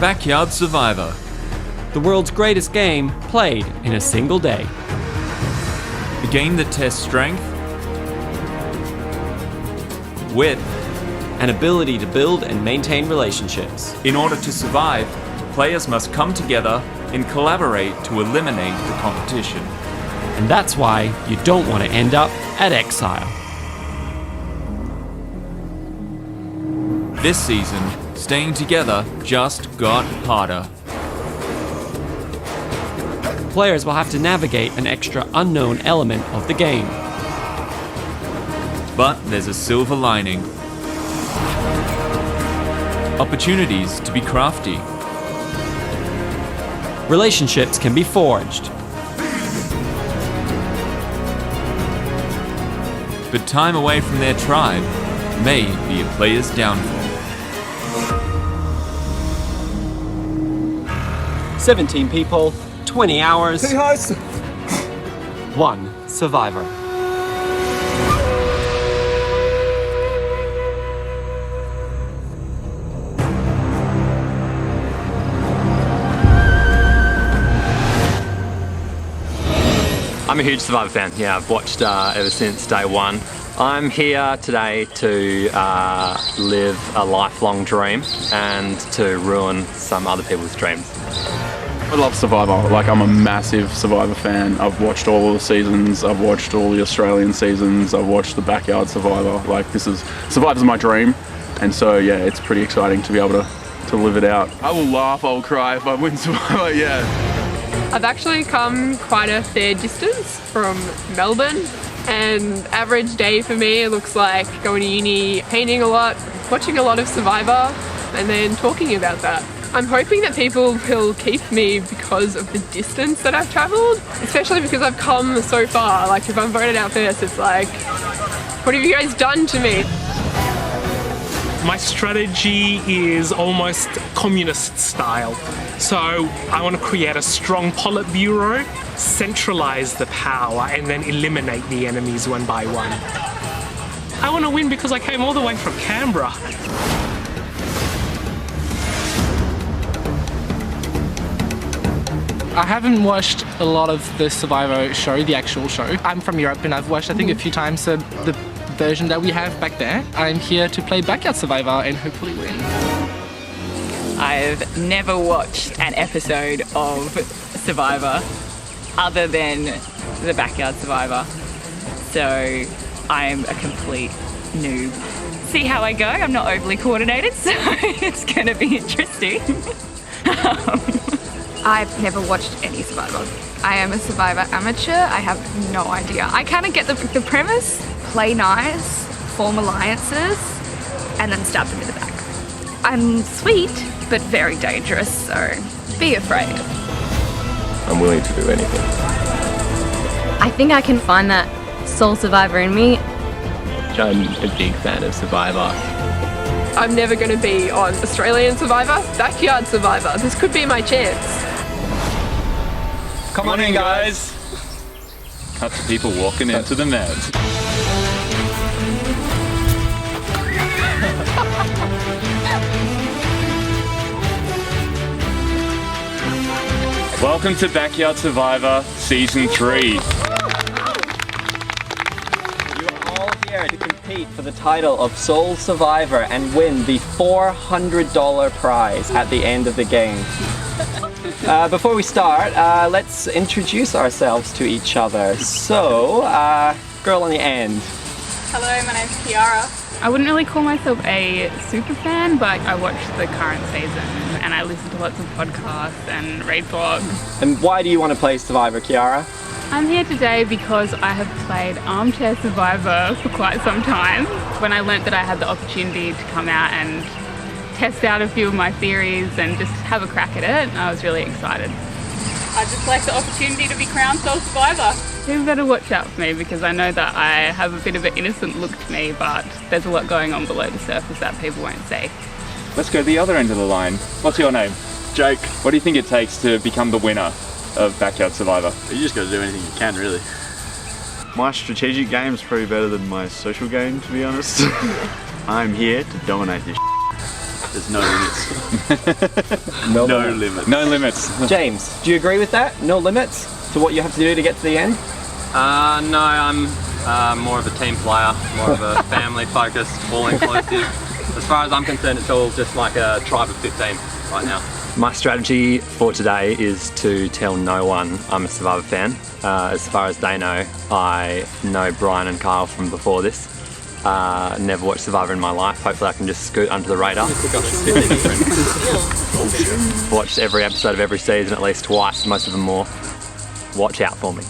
Backyard Survivor. The world's greatest game played in a single day. A game that tests strength, wit, An ability to build and maintain relationships. in order to survive, players must come together and collaborate to eliminate the competition. And that's why you don't want to end up at Exile. This season, staying together just got harder. Players will have to navigate an extra unknown element of the game. But there's a silver lining. Opportunities to be crafty. Relationships can be forged. But time away from their tribe may be a player's downfall. 17 people, 20 hours, Hey, guys. 1 survivor. I'm a huge Survivor fan. Yeah, I've watched ever since day one. I'm here today to live a lifelong dream and to ruin some other people's dreams. I love Survivor. Like, I'm a massive Survivor fan. I've watched all of the seasons. I've watched all the Australian seasons. I've watched the Backyard Survivor. Like, Survivor's my dream. And so, yeah, it's pretty exciting to be able to live it out. I will laugh, I will cry if I win Survivor, yeah. I've actually come quite a fair distance from Melbourne, and average day for me looks like going to uni, painting a lot, watching a lot of Survivor, and then talking about that. I'm hoping that people will keep me because of the distance that I've travelled, especially because I've come so far. Like, if I'm voted out first, it's like, what have you guys done to me? My strategy is almost communist style. So I want to create a strong Politburo, centralize the power, and then eliminate the enemies one by one. I want to win because I came all the way from Canberra. I haven't watched a lot of the Survivor show, the actual show. I'm from Europe and I've watched, I think, a few times the version that we have back there. I'm here to play Backyard Survivor and hopefully win. I've never watched an episode of Survivor other than the Backyard Survivor. So I'm a complete noob. See how I go? I'm not overly coordinated, so it's going to be interesting. I've never watched any Survivor. I am a Survivor amateur. I have no idea. I kind of get the premise, play nice, form alliances, and then stab them in the back. I'm sweet, but very dangerous, so be afraid. I'm willing to do anything. I think I can find that soul survivor in me. I'm a big fan of Survivor. I'm never going to be on Australian Survivor, Backyard Survivor. This could be my chance. Come on in, guys. Cut to people walking into the net. Welcome to Backyard Survivor Season 3. You are all here to compete for the title of Sole Survivor and win the $400 prize at the end of the game. Before we start, let's introduce ourselves to each other. So, girl on the end. Hello, my name's Kiara. I wouldn't really call myself a super fan, but I watch the current season and I listen to lots of podcasts and read blogs. And why do you want to play Survivor, Kiara? I'm here today because I have played Armchair Survivor for quite some time. When I learnt that I had the opportunity to come out and test out a few of my theories and just have a crack at it, I was really excited. I just like the opportunity to be crowned sole survivor. You better watch out for me because I know that I have a bit of an innocent look to me, but there's a lot going on below the surface that people won't see. Let's go to the other end of the line. What's your name? Jake. What do you think it takes to become the winner of Backyard Survivor? You just got to do anything you can, really. My strategic game is probably better than my social game, to be honest. I'm here to dominate this. There's no limits. No limits. No limits. James, do you agree with that? No limits to what you have to do to get to the end? No, I'm more of a team player, more of a family-focused, all-inclusive. As far as I'm concerned, it's all just like a tribe of 15 right now. My strategy for today is to tell no one I'm a Survivor fan. As far as they know, I know Brian and Kyle from before this. Never watched Survivor in my life. Hopefully I can just scoot under the radar. Watched every episode of every season at least twice, most of them more. Watch out for me,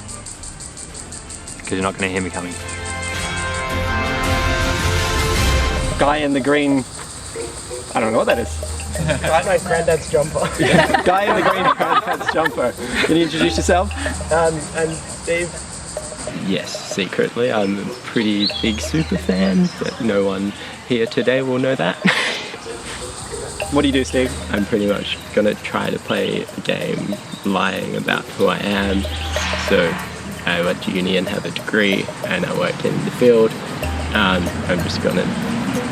because you're not going to hear me coming. Guy in the green, I don't know what that is. My granddad's jumper. Guy in the green granddad's jumper. Can you introduce yourself? And Steve. Yes, secretly I'm a pretty big super fan, but no one here today will know that. What do you do, Steve? I'm pretty much gonna try to play a game lying about who I am. So I went to uni and have a degree, and I work in the field. I'm just gonna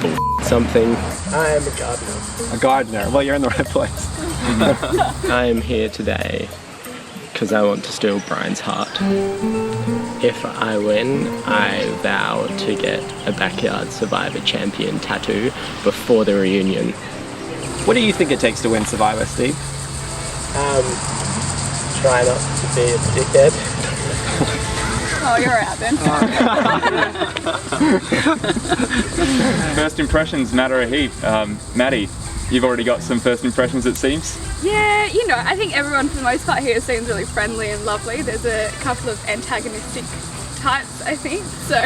bull something. I am a gardener. A gardener. Well, you're in the right place. I'm here today because I want to steal Brian's heart. If I win, I vow to get a Backyard Survivor champion tattoo before the reunion. What do you think it takes to win Survivor, Steve? Try not to be a dickhead. Oh, you're out then. First impressions matter a heap. Maddie, you've already got some first impressions, it seems. Yeah, you know, I think everyone for the most part here seems really friendly and lovely. There's a couple of antagonistic types, I think, so...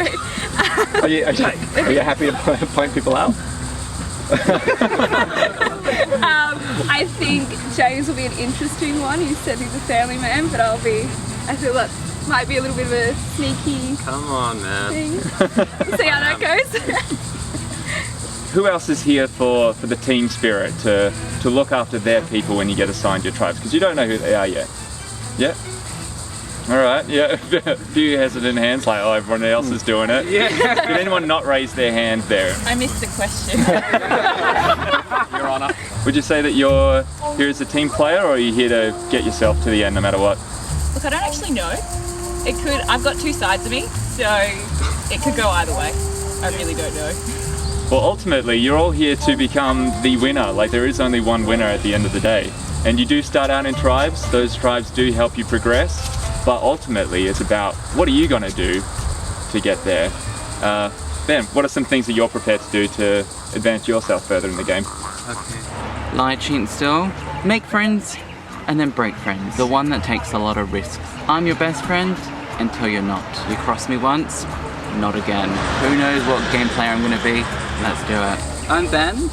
Are you happy to point people out? I think James will be an interesting one. He said he's a family man, but I feel that might be a little bit of a sneaky Come on, man. thing. We'll see how that goes. Who else is here for the team spirit, to look after their people when you get assigned your tribes? Because you don't know who they are yet. Yeah? Alright, yeah. A few hesitant hands, like, oh, everyone else is doing it. Yeah. Did anyone not raise their hand there? I missed the question. Your Honour. Would you say that you're here as a team player, or are you here to get yourself to the end no matter what? Look, I don't actually know. I've got two sides of me, so it could go either way. I really don't know. Well, ultimately, you're all here to become the winner. Like, there is only one winner at the end of the day. And you do start out in tribes. Those tribes do help you progress. But ultimately, it's about what are you going to do to get there. Ben, what are some things that you're prepared to do to advance yourself further in the game? Okay. Lie, cheat and steal. Make friends and then break friends. The one that takes a lot of risks. I'm your best friend until you're not. You cross me once, not again. Who knows what game player I'm going to be? Let's do it. I'm Ben.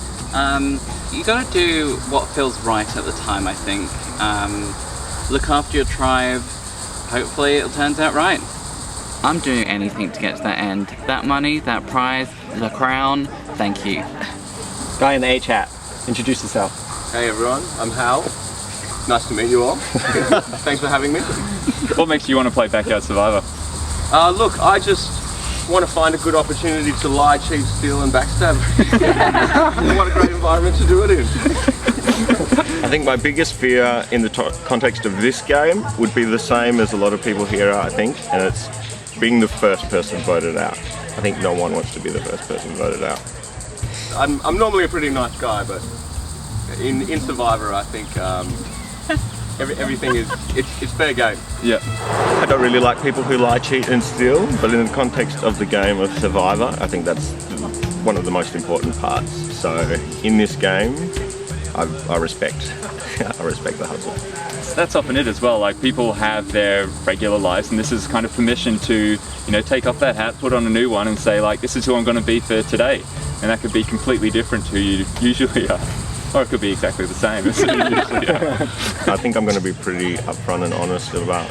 You gotta do what feels right at the time, I think. Look after your tribe. Hopefully it turns out right. I'm doing anything to get to that end. That money, that prize, the crown, thank you. Guy in the H hat, introduce yourself. Hey everyone, I'm Hal. Nice to meet you all. Thanks for having me. What makes you want to play Backyard Survivor? Look, I just want to find a good opportunity to lie, cheat, steal and backstab. What a great environment to do it in. I think my biggest fear in the context of this game would be the same as a lot of people here are, I think, and it's being the first person voted out. I think no one wants to be the first person voted out. I'm normally a pretty nice guy, but in Survivor I think everything is, it's fair game. Yeah. I don't really like people who lie, cheat and steal, but in the context of the game of Survivor, I think that's one of the most important parts. So in this game, I respect the hustle. That's often it as well. Like, people have their regular lives, and this is kind of permission to, take off that hat, put on a new one, and say, like, this is who I'm going to be for today. And that could be completely different to who you usually are, or it could be exactly the same as you usually are. I think I'm going to be pretty upfront and honest about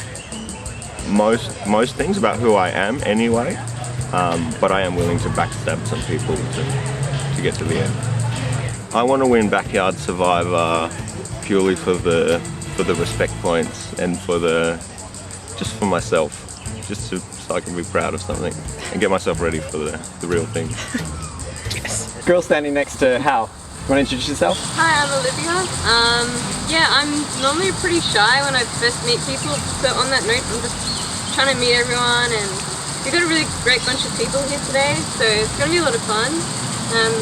most things about who I am anyway. But I am willing to backstab some people to get to the end. I want to win Backyard Survivor purely for the respect points and just for myself, so I can be proud of something and get myself ready for the real thing. Yes. Girl standing next to Hal. want to introduce yourself? Hi, I'm Olivia. Yeah, I'm normally pretty shy when I first meet people, so on that note, I'm just trying to meet everyone, and we've got a really great bunch of people here today, so it's going to be a lot of fun, and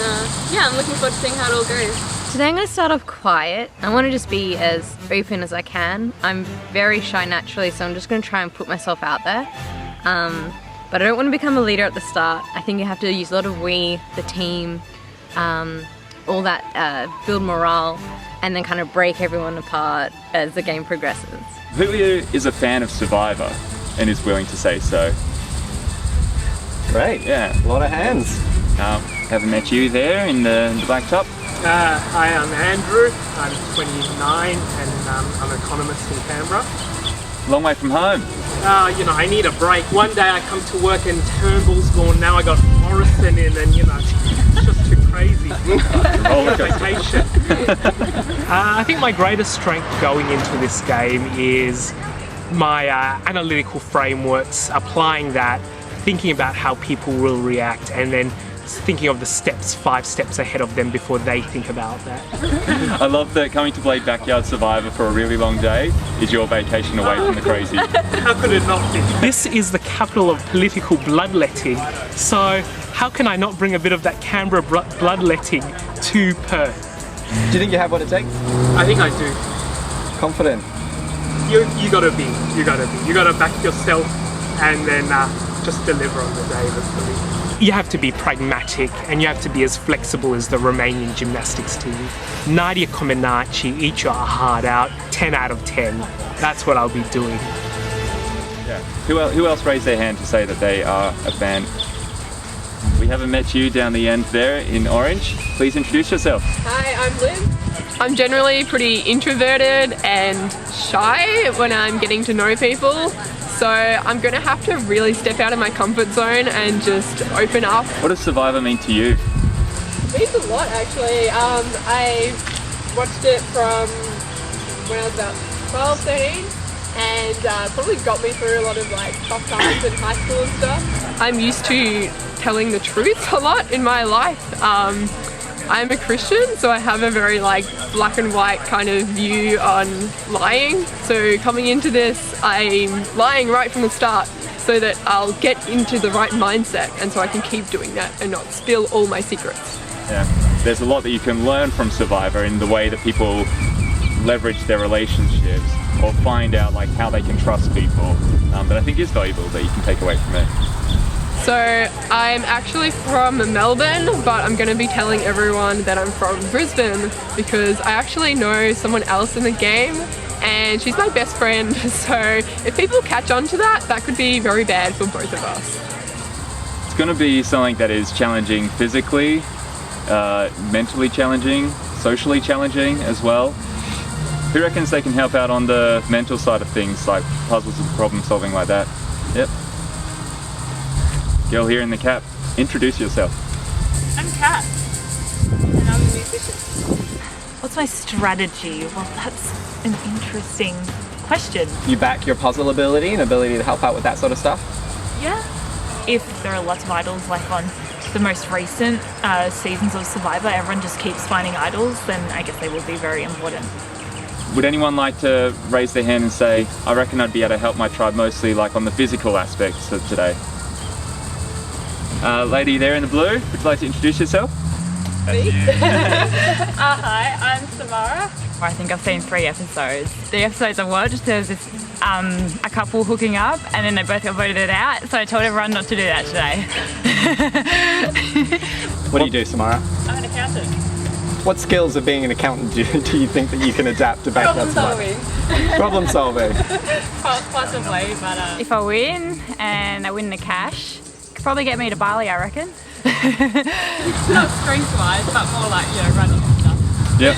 yeah, I'm looking forward to seeing how it all goes. Today I'm going to start off quiet. I want to just be as open as I can. I'm very shy naturally, so I'm just going to try and put myself out there. But I don't want to become a leader at the start. I think you have to use a lot of we, the team, all that, build morale, and then kind of break everyone apart as the game progresses. Julio is a fan of Survivor and is willing to say so. Great. Yeah. A lot of hands. Haven't met you there in the black top. Hi, I'm Andrew. I'm 29 and I'm an economist in Canberra. Long way from home. You know, I need a break. One day I come to work and Turnbull's gone. Now I got Morrison in, and you know, it's just too crazy. Vacation. I think my greatest strength going into this game is my analytical frameworks, applying that, thinking about how people will react, and then thinking of the steps, 5 steps ahead of them before they think about that. I love that coming to play Backyard Survivor for a really long day is your vacation away from the crazy. How could it not be? This is the capital of political bloodletting, so how can I not bring a bit of that Canberra bloodletting to Perth? Do you think you have what it takes? I think I do. Confident? You gotta be. You gotta back yourself and then just deliver on the day, let's believe. You have to be pragmatic and you have to be as flexible as the Romanian gymnastics team. Nadia Comaneci, eat your heart out, 10 out of 10. That's what I'll be doing. Yeah. Who else raised their hand to say that they are a fan? We haven't met you down the end there in orange. Please introduce yourself. Hi, I'm Liz. I'm generally pretty introverted and shy when I'm getting to know people. So I'm going to have to really step out of my comfort zone and just open up. What does Survivor mean to you? It means a lot, actually. I watched it from when I was about 12, 13, and probably got me through a lot of like tough times in high school and stuff. I'm used to telling the truth a lot in my life. I'm a Christian, so I have a very like black and white kind of view on lying. So coming into this, I'm lying right from the start so that I'll get into the right mindset, and so I can keep doing that and not spill all my secrets. Yeah, there's a lot that you can learn from Survivor in the way that people leverage their relationships or find out like how they can trust people that I think is valuable that you can take away from it. So I'm actually from Melbourne, but I'm going to be telling everyone that I'm from Brisbane because I actually know someone else in the game and she's my best friend. So if people catch on to that, that could be very bad for both of us. It's going to be something that is challenging physically, mentally challenging, socially challenging as well. Who reckons they can help out on the mental side of things, like puzzles and problem solving like that? Yep. Girl here in the cap, introduce yourself. I'm Kat, and I'm a musician. What's my strategy? Well, that's an interesting question. You back your puzzle ability and ability to help out with that sort of stuff? Yeah. If there are lots of idols, like on the most recent seasons of Survivor, everyone just keeps finding idols, then I guess they will be very important. Would anyone like to raise their hand and say, I reckon I'd be able to help my tribe mostly like on the physical aspects of today? Lady there in the blue, would you like to introduce yourself? Me? Hi, I'm Samara. I think I've seen 3 episodes. The episodes I watched, there's this a couple hooking up and then they both got voted out, so I told everyone not to do that today. What do you do, Samara? I'm an accountant. What skills of being an accountant do you think that you can adapt to Backyard Survivor? Problem solving. Possibly, but if I win and I win the cash, could probably get me to Bali, I reckon. Not strength-wise, but more like, you know, running and stuff. Yep.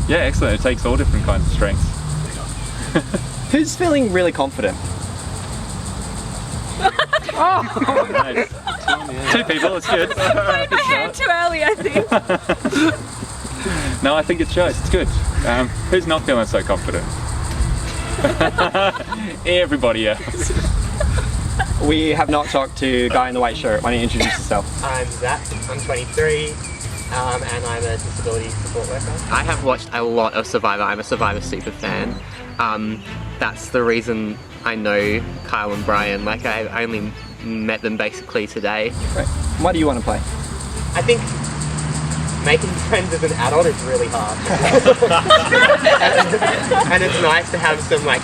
Yeah, excellent. It takes all different kinds of strengths. Who's feeling really confident? Oh, nice. 2 people, it's good. I put my hand too early, I think. No, I think it shows. It's good. Who's not feeling so confident? Everybody else. We have not talked to Guy in the white shirt. Why don't you introduce yourself? I'm Zach, I'm 23. and I'm a disability support worker. I have watched a lot of Survivor. I'm a Survivor super fan. That's the reason I know Kyle and Brian. Like, I only met them basically today. Right. Why do you want to play? I think making friends as an adult is really hard. and it's nice to have some like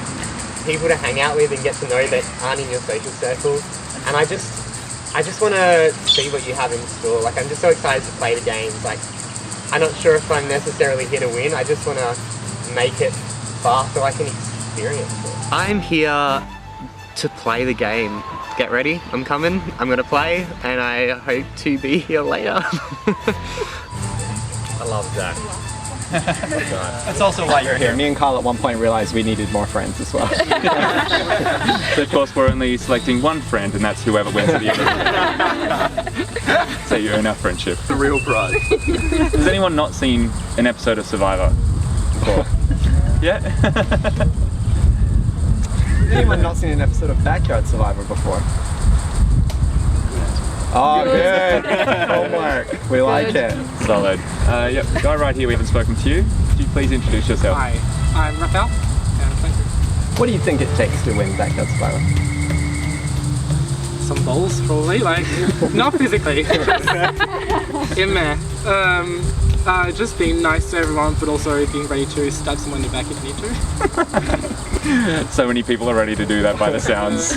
people to hang out with and get to know that aren't in your social circle. And I just want to see what you have in store. Like, I'm just so excited to play the games. Like, I'm not sure if I'm necessarily here to win. I just want to make it far so I can experience it. I'm here to play the game. Get ready, I'm coming, I'm gonna play, and I hope to be here later. I love that. That's also why you're here. Me and Kyle at one point realized we needed more friends as well. So of course we're only selecting one friend, and that's whoever wins at the end of the day. So you earn our friendship. The real prize. Has anyone not seen an episode of Survivor before? Yeah? Has anyone not seen an episode of Backyard Survivor before? Oh, good. Homework. We like it. Solid. Yep, the guy right here, we haven't spoken to you. Could you please introduce yourself? Hi, I'm Raphael. Thank you. What do you think it takes to win Backyard Survivor? Some balls, probably. Like, not physically. In there. Just being nice to everyone, but also being ready to stab someone in the back if you need to. So many people are ready to do that by the sounds.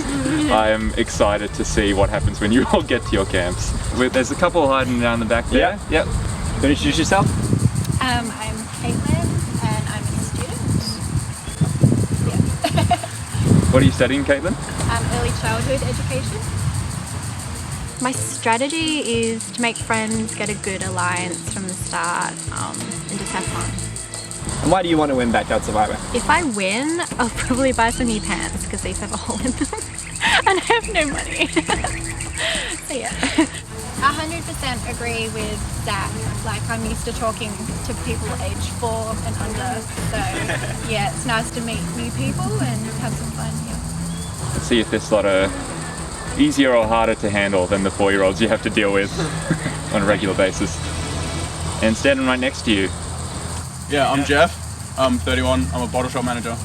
I am excited to see what happens when you all get to your camps. There's a couple hiding down the back there. Yep. Can you introduce yourself? I'm Caitlin and I'm a student. What are you studying, Caitlin? Early childhood education. My strategy is to make friends, get a good alliance from the start, and just have fun. And why do you want to win Backyard Survivor? If I win, I'll probably buy some new pants because these have a hole in them and I have no money. So yeah. 100% agree with Zach. Like, I'm used to talking to people age 4 and under, so yeah, it's nice to meet new people and have some fun here. Let's see if this lot are easier or harder to handle than the 4-year-olds you have to deal with on a regular basis. And standing right next to you. Yeah, I'm Jeff. I'm 31. I'm a bottle shop manager.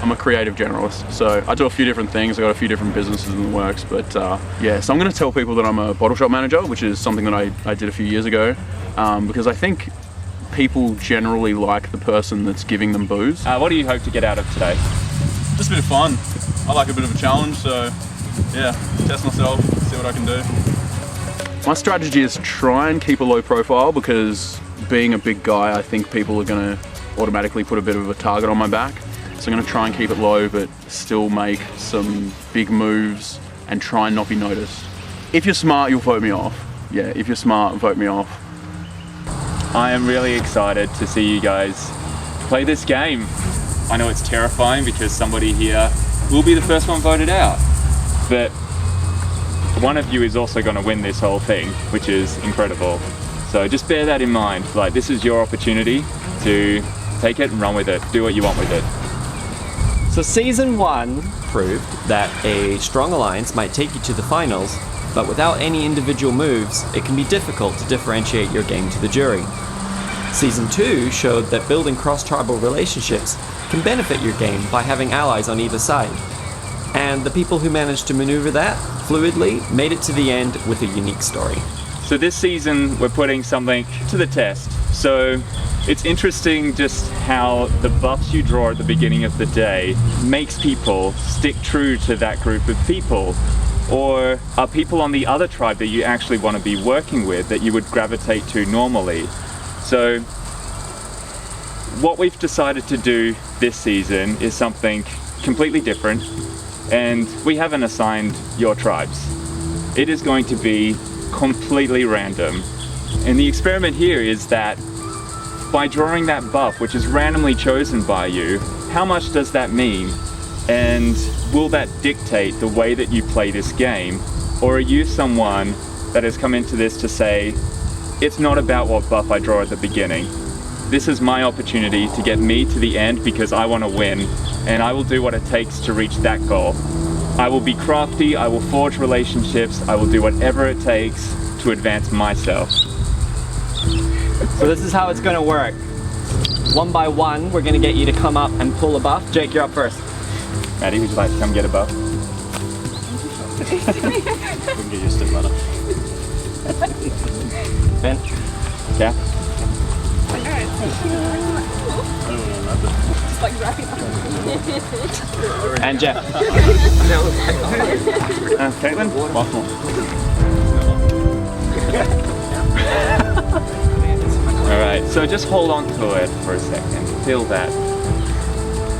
I'm a creative generalist, so I do a few different things. I've got a few different businesses in the works, but yeah, so I'm going to tell people that I'm a bottle shop manager, which is something that I did a few years ago, because I think people generally like the person that's giving them booze. What do you hope to get out of today? Just a bit of fun. I like a bit of a challenge, so yeah, test myself, see what I can do. My strategy is to try and keep a low profile, because being a big guy, I think people are going to automatically put a bit of a target on my back. So I'm going to try and keep it low, but still make some big moves and try and not be noticed. If you're smart, you'll vote me off. Yeah, if you're smart, vote me off. I am really excited to see you guys play this game. I know it's terrifying because somebody here will be the first one voted out, but one of you is also going to win this whole thing, which is incredible. So just bear that in mind. Like, this is your opportunity to take it and run with it. Do what you want with it. So Season 1 proved that a strong alliance might take you to the finals, but without any individual moves, it can be difficult to differentiate your game to the jury. Season 2 showed that building cross-tribal relationships can benefit your game by having allies on either side. And the people who managed to maneuver that fluidly made it to the end with a unique story. So this season we're putting something to the test. So it's interesting just how the buffs you draw at the beginning of the day makes people stick true to that group of people, or are people on the other tribe that you actually want to be working with that you would gravitate to normally. So what we've decided to do this season is something completely different, and we haven't assigned your tribes. It is going to be completely random. And the experiment here is that by drawing that buff, which is randomly chosen by you, how much does that mean? And will that dictate the way that you play this game? Or are you someone that has come into this to say, it's not about what buff I draw at the beginning. This is my opportunity to get me to the end because I want to win, and I will do what it takes to reach that goal. I will be crafty, I will forge relationships, I will do whatever it takes to advance myself. So this is how it's going to work. One by one, we're going to get you to come up and pull a buff. Jake, you're up first. Maddie, would you like to come get a buff? We can get you a stick ladder. Ben? Yeah. Just like wrapping up. And Jeff. Caitlin? Waffle. Alright, so just hold on to it for a second. Feel that.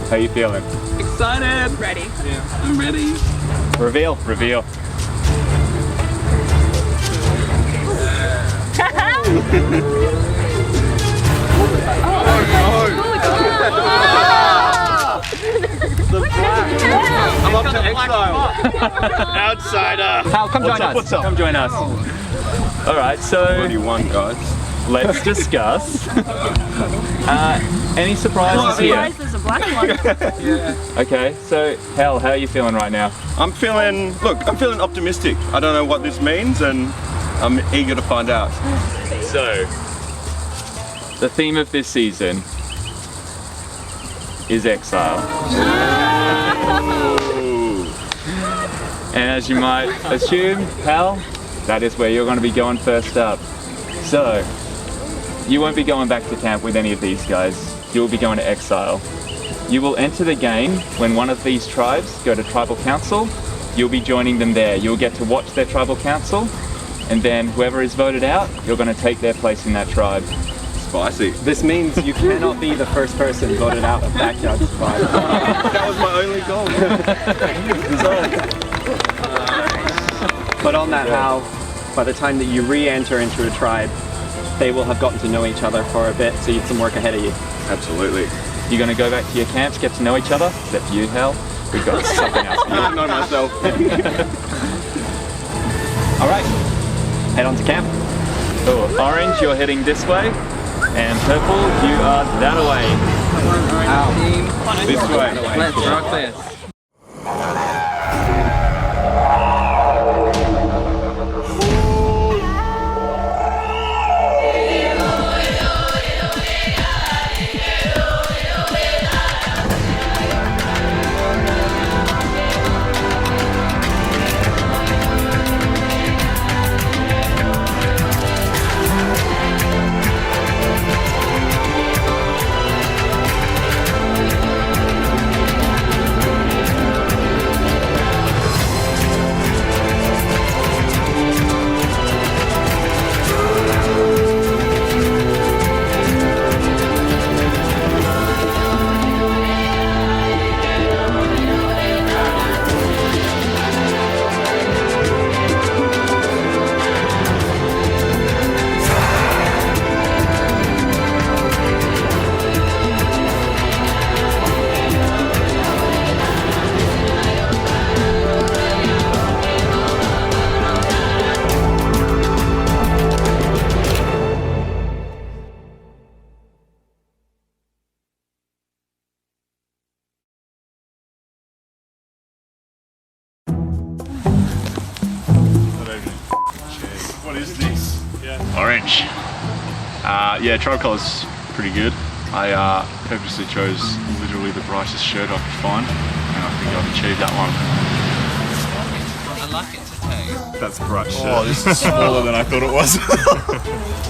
How you feeling? Excited! Ready. Yeah, I'm ready. Reveal. Reveal. I'm up to Exile. Outsider. Hal, come join us. What's up? Come join us. Alright, so Already won, guys. let's discuss. Any surprises here? There's a black one. Okay, so Hal, how are you feeling right now? I'm feeling optimistic. I don't know what this means, and I'm eager to find out. So, the theme of this season is Exile. And as you might assume, Hal, that is where you're going to be going first up. So, you won't be going back to camp with any of these guys. You'll be going to Exile. You will enter the game when one of these tribes go to Tribal Council. You'll be joining them there. You'll get to watch their Tribal Council, and then whoever is voted out, you're going to take their place in that tribe. Spicy. This means you cannot be the first person voted out of Backyard Survivor. That was my only goal. But on that, Hal, by the time that you re-enter into a tribe, they will have gotten to know each other for a bit, so you have some work ahead of you. Absolutely. You're going to go back to your camps, get to know each other, except for you, Hal. We've got something else for you. I know myself. All right, head on to camp. Cool. Orange, you're heading this way, and purple, you are that way. This way. Let's rock this. What is this? Orange. Yeah, tribe colour's pretty good. I purposely chose literally the brightest shirt I could find, and I think I've achieved that one. I like it to That's bright shirt. Oh, this is smaller than I thought it was.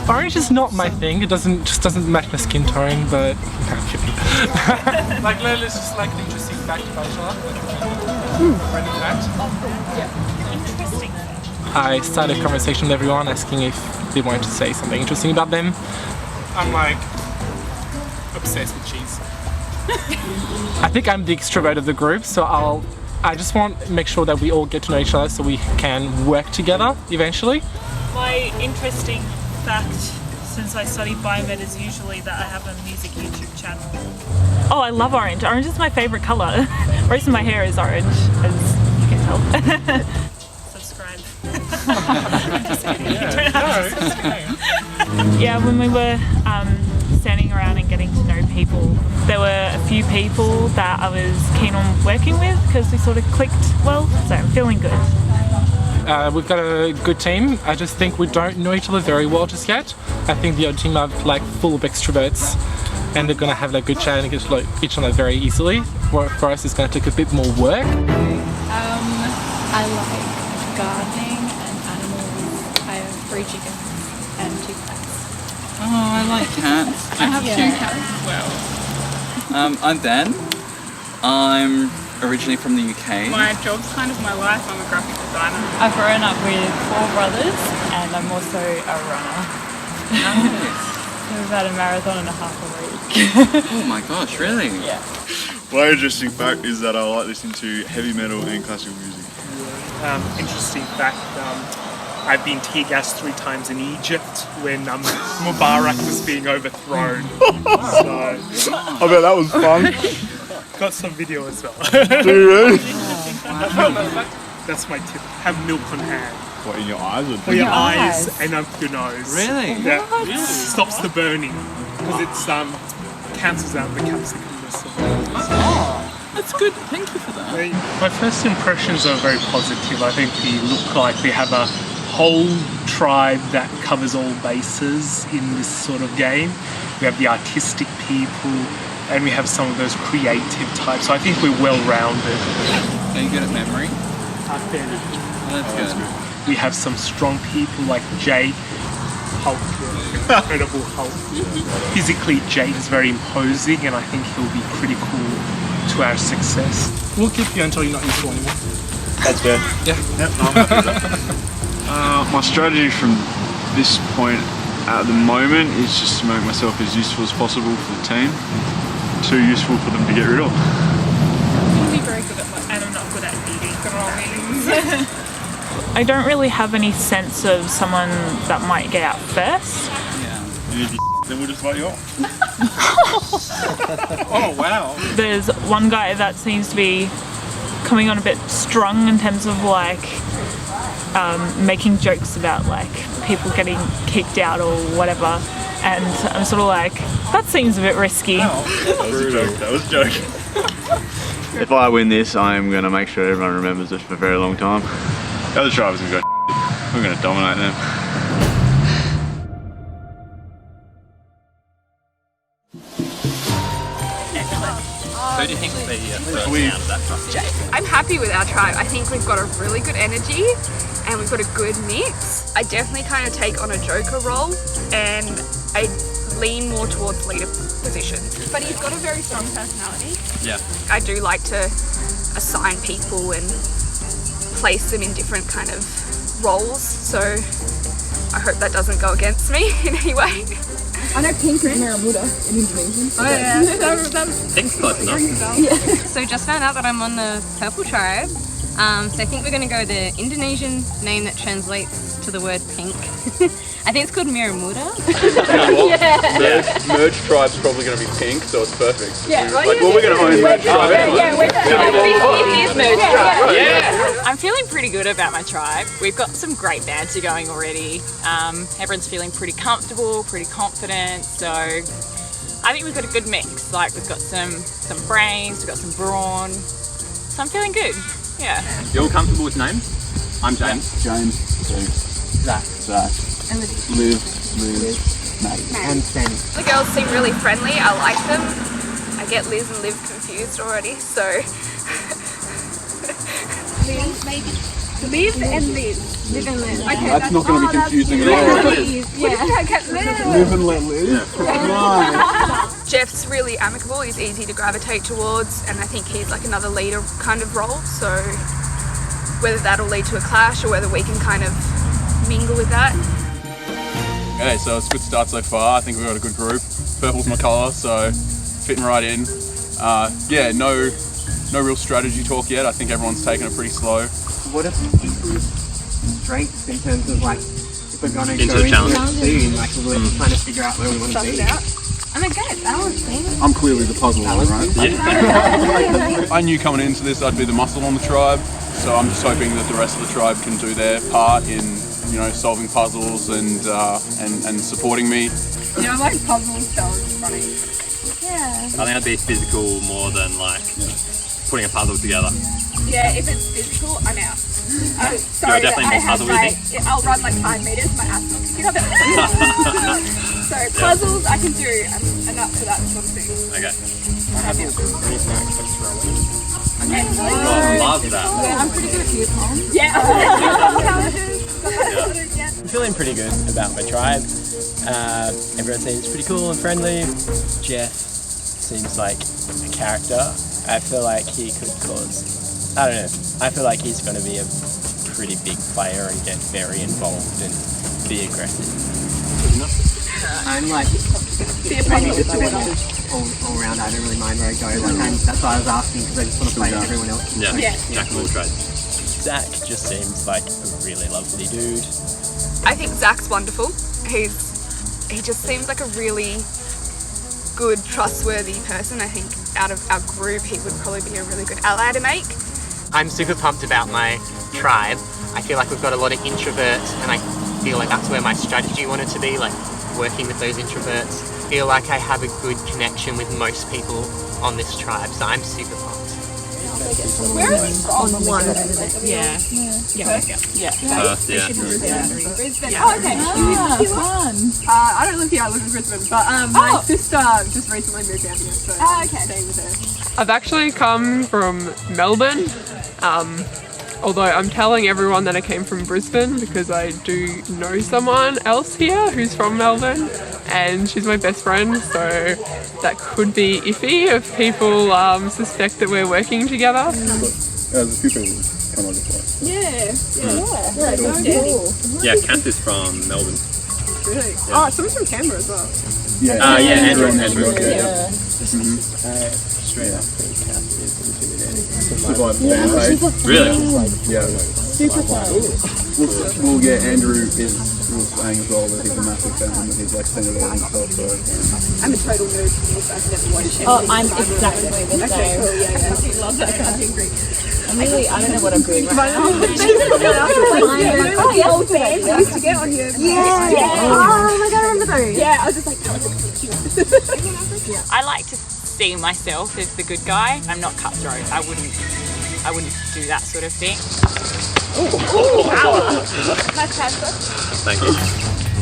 Orange is not my thing. It just doesn't match my skin tone, but like let's just like an interesting fact about each other. Random fact. Interesting. I started a conversation with everyone asking if they wanted to say something interesting about them. I'm like obsessed with cheese. I think I'm the extrovert of the group, so I just want to make sure that we all get to know each other so we can work together eventually. My interesting fact, since I study biomed, is usually that I have a music YouTube channel. Oh, I love orange. Orange is my favourite colour. Most of my hair is orange, as you can tell. Subscribe. I'm just kidding. You don't have to subscribe. Yeah, when we were standing around and getting to know people, there were a few people that I was keen on working with because we sort of clicked well, so I'm feeling good. We've got a good team. I just think we don't know each other very well just yet. I think the other team are like full of extroverts, and they're gonna have like good chat and get to like each other very easily. For us, it's gonna take a bit more work. I like gardening and animals. I have 3 chickens and 2 cats. Oh, I like cats. I have 2 cats as well. I'm Ben. I'm originally from the UK. My job's kind of my life. I'm a graphic designer. I've grown up with 4 brothers and I'm also a runner. Nice. Do about a marathon and a half a week. Oh my gosh, really? Yeah. One interesting fact is that I like listening to heavy metal and classical music. Interesting fact, I've been tear gassed 3 times in Egypt when Mubarak was being overthrown. So, I bet that was fun. got some video as well. Do you really? That's my tip. Have milk on hand. What, in your eyes? Or For your eyes and up your nose. Really? Yeah. Really? Stops the burning because it's cancels out the capsicumness of it. That's good. Thank you for that. My first impressions are very positive. I think we look like we have a whole tribe that covers all bases in this sort of game. We have the artistic people and we have some of those creative types. So I think we're well-rounded. Are you good at memory? Fairly. That's good. We have some strong people like Jade, Hulk, incredible Hulk. Physically, Jade is very imposing and I think he'll be critical to our success. We'll keep you until you're not useful anymore. That's good. Yeah. Yep, I'm happy with that. My strategy from this point at the moment is just to make myself as useful as possible for the team. Too useful for them to get rid of. I'm very good at and I'm not good at eating drawings. I don't really have any sense of someone that might get out first. Then we'll just vote you off. Oh wow. There's one guy that seems to be coming on a bit strong in terms of like making jokes about like people getting kicked out or whatever, and I'm sort of like, that seems a bit risky. That was a joke. That was a joke. If I win this, I'm going to make sure everyone remembers this for a very long time. The other tribes are going to go. We're going to dominate them. Who do you think will be first out of that tribe? I'm happy with our tribe. I think we've got a really good energy and we've got a good mix. I definitely kind of take on a joker role and I lean more towards leader position. But he's got a very strong personality. Yeah. I do like to assign people and place them in different kind of roles, so I hope that doesn't go against me in any way. I know pink is Maramuda in Indonesian. Oh yeah. Pink's close enough. So just found out that I'm on the purple tribe. So I think we're going to go the Indonesian name that translates to the word pink. I think it's called Miramuda. Merge tribe's probably going to be pink, so it's perfect. Yeah, we're going to own merge tribe anyway. I'm feeling pretty good about my tribe. We've got some great banter going already. Everyone's feeling pretty comfortable, pretty confident. So I think we've got a good mix. Like we've got some brains, we've got some brawn. So I'm feeling good. Yeah. You all comfortable with names? I'm James. James. Zach. And Liv. Maddie. And Sam. The girls seem really friendly. I like them. I get Liz and Liv confused already, so. Liv and Liz. Liv and Liz. Okay, That's not going to be confusing at all. Live and let live. Jeff's really amicable. He's easy to gravitate towards, and I think he's like another leader kind of role. So whether that'll lead to a clash or whether we can kind of mingle with that. Okay, so it's a good start so far. I think we've got a good group. Purple's my colour, so fitting right in. Yeah, no real strategy talk yet. I think everyone's taking it pretty slow. What are people's strengths in terms of like, if we're going to Into go the into challenge. a scene, like we're trying to figure out where we want to be? I'm a good balancing. I'm clearly the puzzle one, right? I knew coming into this I'd be the muscle on the tribe, so I'm just hoping that the rest of the tribe can do their part in, you know, solving puzzles and supporting me. Yeah, I like puzzles, so it's funny. Yeah. I think I'd be physical more than like putting a puzzle together. Yeah, if it's physical, I'm out. Sorry, definitely more puzzle, I'll run like 5 meters, my ass will pick up it. So puzzles I can do, I'm up for that sort of thing. Okay. I have a reason I can throw it. Okay. I love that. Yeah, I'm pretty good at beer pong. Yeah. I'm feeling pretty good about my tribe. Everyone seems pretty cool and friendly. Jeff seems like a character. I feel like he could cause, I don't know, I feel like he's going to be a pretty big player and get very involved and be aggressive. I'm like maybe just all round. I don't really mind where I go. Like that's why I was asking because I just want to play with everyone else. Yeah. Jack of all trades. Zach just seems like a really lovely dude. I think Zach's wonderful. He just seems like a really good, trustworthy person. I think out of our group, he would probably be a really good ally to make. I'm super pumped about my tribe. I feel like we've got a lot of introverts, and I feel like that's where my strategy wanted to be, like working with those introverts. I feel like I have a good connection with most people on this tribe, so I'm super pumped. Where are we from? Yeah. Brisbane. Oh, okay. Fun. I don't live here, I live in Brisbane, but my sister just recently moved down here, so I'm staying with her. I've actually come from Melbourne, although I'm telling everyone that I came from Brisbane because I do know someone else here who's from Melbourne and she's my best friend, so that could be iffy if people suspect that we're working together. There's a few people come on this way. Cool. Yeah, Kath is from Melbourne. Really? Oh, someone's from Canberra as well. Andrew. Straight up, Kath is intimidating. Survive fan page. Really? Yeah. Super fun. Well, yeah, Andrew was saying as well that he's a massive fan and that he's like seen it all himself, so... I'm a total nerd. I've never watched it. Oh, I'm exactly the same. Okay, cool, yeah. I love that kind of thing. I don't know what I'm doing right now. Oh, the old fans we used to get on here. Yeah. Oh my god, I remember those. Yeah, I was just like, that was cute. I like to see myself as the good guy. I'm not cutthroat. I wouldn't do that sort of thing. Thank you.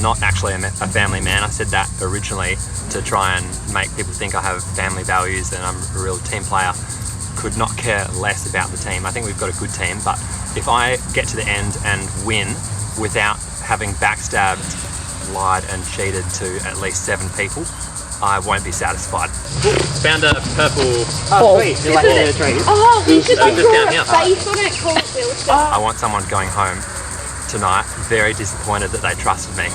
Not actually a family man. I said that originally to try and make people think I have family values and I'm a real team player. Could not care less about the team. I think we've got a good team, but if I get to the end and win without having backstabbed, lied and cheated to at least 7 people, I won't be satisfied. Found a purple. Oh, sweet. You like the trees? Oh, we should just down here. I want someone going home tonight very disappointed that they trusted me.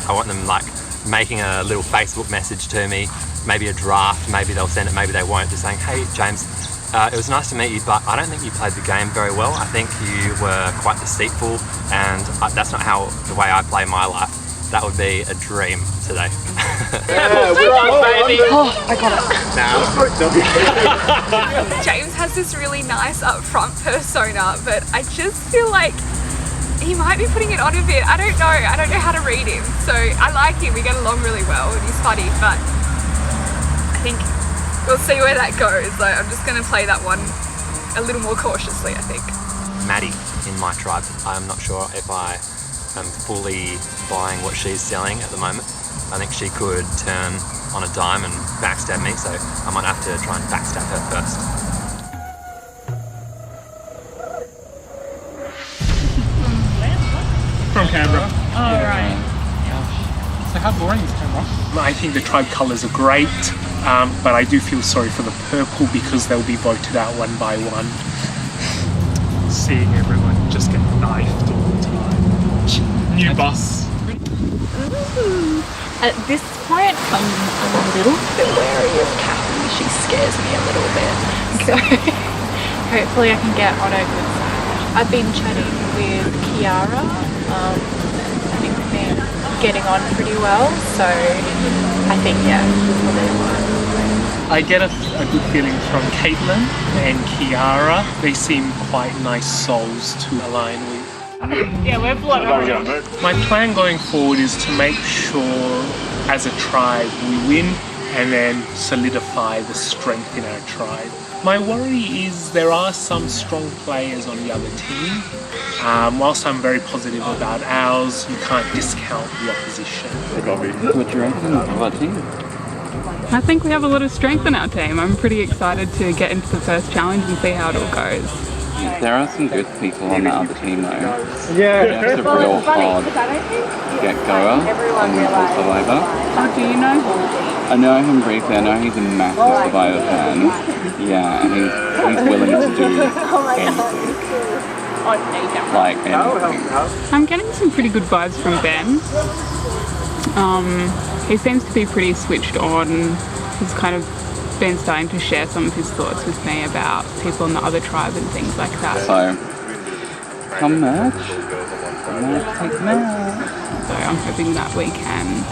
I want them like making a little Facebook message to me, maybe a draft, maybe they'll send it, maybe they won't, just saying, hey James, it was nice to meet you, but I don't think you played the game very well. I think you were quite deceitful and that's not how the way I play my life. That would be a dream today. Baby. Oh, I got it. James has this really nice upfront persona, but I just feel like he might be putting it on a bit. I don't know how to read him. So I like him, we get along really well and he's funny, but I think we'll see where that goes. So I'm just going to play that one a little more cautiously, I think. Maddie in my tribe. I'm not sure if I am fully buying what she's selling at the moment. I think she could turn on a dime and backstab me, so I might have to try and backstab her first. From Canberra. Oh, right. So how boring is Canberra? I think the tribe colours are great, but I do feel sorry for the purple because they'll be voted out one by one. Seeing everyone just get knifed all the time. New boss. At this point, I'm a little bit wary of Kathy. She scares me a little bit. So hopefully I can get on her good side. I've been chatting with Kiara. I think we've been getting on pretty well. So I think, yeah, I get a good feeling from Caitlin and Kiara. They seem quite nice souls to align with. Yeah, we're blood orange. My plan going forward is to make sure as a tribe we win and then solidify the strength in our tribe. My worry is there are some strong players on the other team Whilst I'm very positive about ours, you can't discount the opposition. What do you reckon of our team? I think we have a lot of strength in our team. I'm pretty excited to get into the first challenge and see how it all goes. There are some good people on that other team though. Jeff's a real hard get-goer on Weekly Survivor. Oh, do you know? I know him briefly, I know he's a massive Survivor fan. Yeah, and he's willing to do anything. Like anything. I'm getting some pretty good vibes from Ben. He seems to be pretty switched on. He's kind of been starting to share some of his thoughts with me about people in the other tribe and things like that. So, come merch. Take merch. So I'm hoping that we can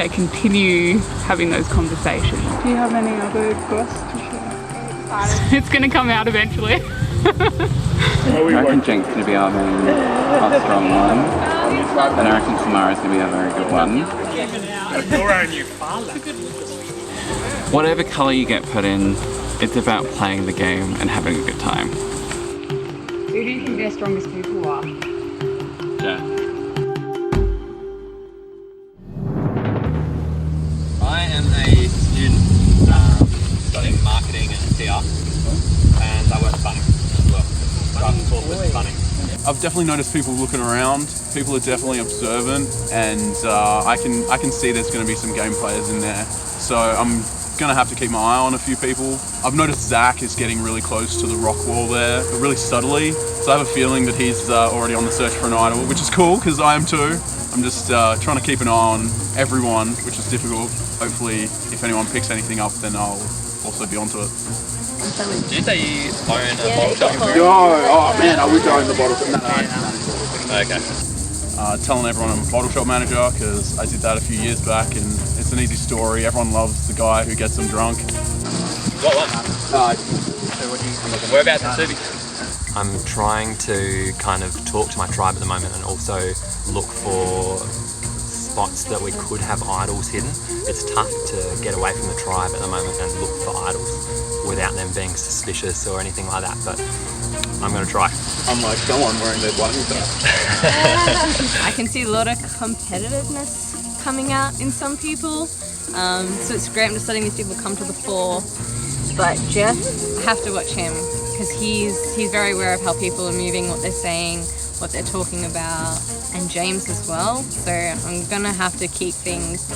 continue having those conversations. Do you have any other quests to share? It's going to come out eventually. I reckon Jenk's going to be our strong one. And I reckon Samara's going to be a very good one. Whatever colour you get put in, it's about playing the game and having a good time. Who do you think their strongest people are? Yeah. I am a student studying marketing and PR, and I work at Bunnings as well. So I'm involved with Bunnings. I've definitely noticed people looking around. People are definitely observant, and I can see there's going to be some game players in there. So I'm going to have to keep my eye on a few people. I've noticed Zach is getting really close to the rock wall there, but really subtly. So I have a feeling that he's already on the search for an idol, which is cool because I am too. I'm just trying to keep an eye on everyone, which is difficult. Hopefully, if anyone picks anything up, then I'll also be onto it. Do you say you own a bottle shop? Oh man, I wish I owned the bottle shop. Okay. Telling everyone I'm a bottle shop manager because I did that a few years back, and it's an easy story. Everyone loves the guy who gets them drunk. What? Whereabouts in Subi? I'm trying to kind of talk to my tribe at the moment and also look for spots that we could have idols hidden. It's tough to get away from the tribe at the moment and look for idols without them being suspicious or anything like that, but I'm going to try. I'm like someone wearing their Bunnings stuff. I can see a lot of competitiveness coming out in some people, so it's great. I'm just letting these people come to the fore. But Jeff, I have to watch him because he's very aware of how people are moving, what they're saying, what they're talking about, and James as well. So I'm gonna have to keep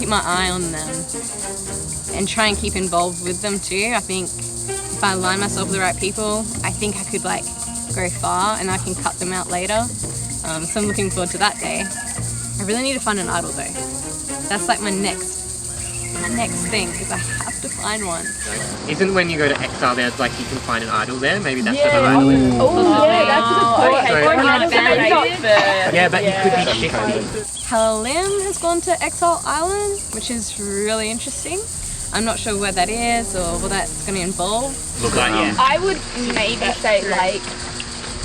my eye on them and try and keep involved with them too. I think if I align myself with the right people, I think I could like go far and I can cut them out later. So I'm looking forward to that day. I really need to find an idol though. That's like my next thing is I have to find one. Isn't when you go to Exile there's like you can find an idol there? Maybe that's the Oh, that's a good point. So- Or not bad. Yeah, but you could be shifty. Halim has gone to Exile Island, which is really interesting. I'm not sure where that is or what that's going to involve. Look like yeah. I would maybe say like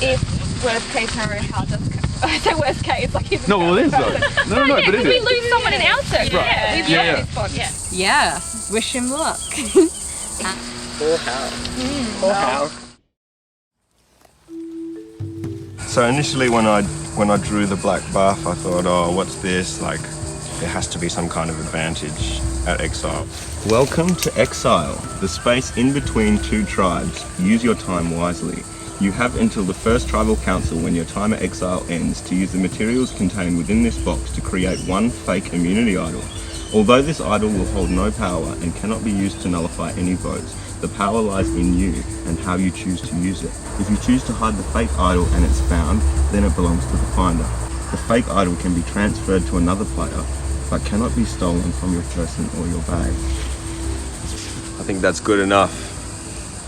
if worst case scenario how does I say worst case like if No, well it is though. No, yeah, but it if we is. lose someone in our circle, Right. we've Yeah. lost this one. Yeah, wish him luck. Poor Hal. Poor Hal. So initially when I drew the black buff, I thought, oh, what's this? Like, there has to be some kind of advantage at Exile. Welcome to Exile, the space in between two tribes. Use your time wisely. You have until the first tribal council when your time at Exile ends to use the materials contained within this box to create one fake immunity idol. Although this idol will hold no power and cannot be used to nullify any votes, the power lies in you and how you choose to use it. If you choose to hide the fake idol and it's found, then it belongs to the finder. The fake idol can be transferred to another player, but cannot be stolen from your person or your bag. I think that's good enough.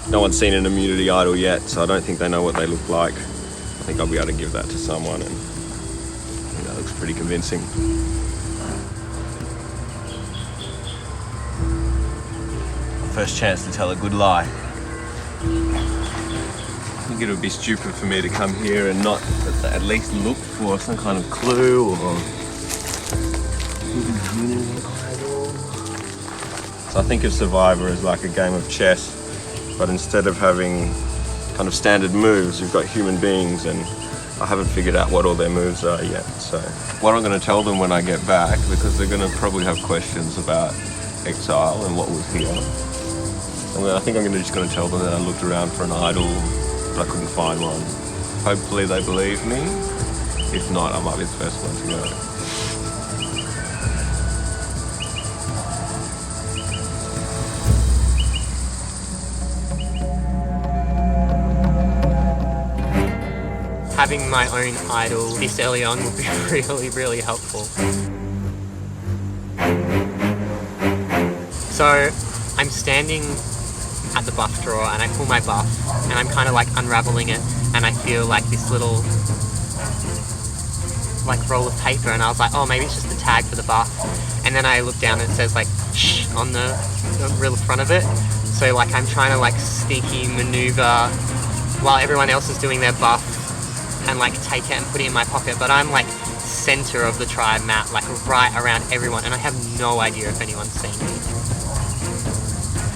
No one's seen an immunity idol yet, so I don't think they know what they look like. I think I'll be able to give that to someone, and I think that looks pretty convincing. First chance to tell a good lie. I think it would be stupid for me to come here and not at least look for some kind of clue or So I think of Survivor as like a game of chess, but instead of having kind of standard moves. You've got human beings, and I haven't figured out what all their moves are yet. So what I'm going to tell them when I get back, because they're going to probably have questions about Exile and what was here. And I think I'm just going to tell them that I looked around for an idol, but I couldn't find one. Hopefully they believe me. If not, I might be the first one to go. Having my own idol this early on would be really, really helpful. So I'm standing at the buff drawer and I pull my buff and I'm kind of like unraveling it, and I feel like this little like roll of paper, and I was like, oh, maybe it's just the tag for the buff. And then I look down and it says like shh on the real front of it. So like I'm trying to like sneaky maneuver while everyone else is doing their buff and like take it and put it in my pocket, but I'm like center of the tribe map, like right around everyone, and I have no idea if anyone's seen me.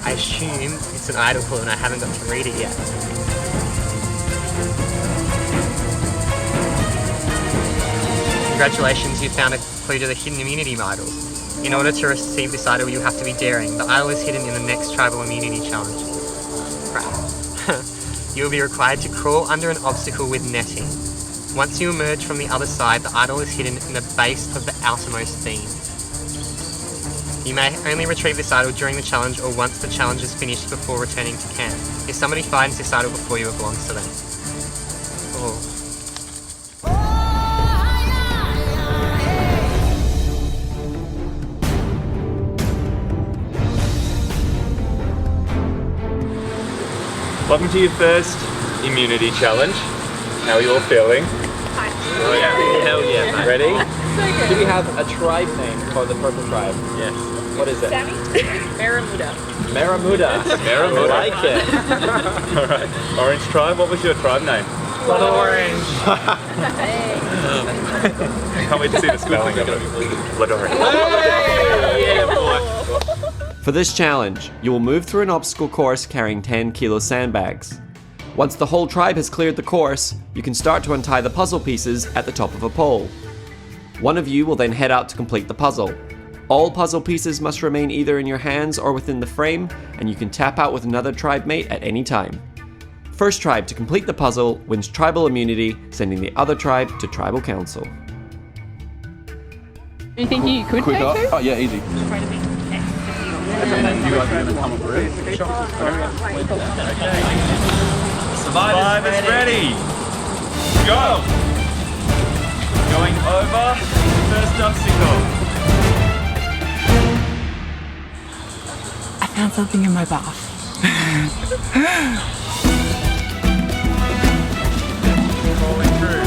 I assume it's an idol clue and I haven't got to read it yet. Congratulations, you found a clue to the hidden immunity idol. In order to receive this idol, you have to be daring. The idol is hidden in the next tribal immunity challenge. Crap. You will be required to crawl under an obstacle with netting. Once you emerge from the other side, the idol is hidden in the base of the outermost beam. You may only retrieve this idol during the challenge or once the challenge is finished before returning to camp. If somebody finds this idol before you, it belongs to them. Oh. Welcome to your first immunity challenge. How are you all feeling? Oh, yeah. Hell yeah, man. Ready? So good. Do we have a tribe name for the purple tribe? Yes. What is it? Sammy? Maramuda. Maramuda. Maramuda. I like it. Alright. Orange tribe, what was your tribe name? Blood Orange. Can't wait to see the spelling of it. Blood Orange. Yeah, boy. For this challenge, you will move through an obstacle course carrying 10 kilo sandbags. Once the whole tribe has cleared the course, you can start to untie the puzzle pieces at the top of a pole. One of you will then head out to complete the puzzle. All puzzle pieces must remain either in your hands or within the frame, and you can tap out with another tribe mate at any time. First tribe to complete the puzzle wins tribal immunity, sending the other tribe to tribal council. Do you think you could Quick take up. two? Oh yeah, easy. You guys are going to come up ready? Survivors ready. Go! Going over first obstacle. I found something in my bath. Rolling through.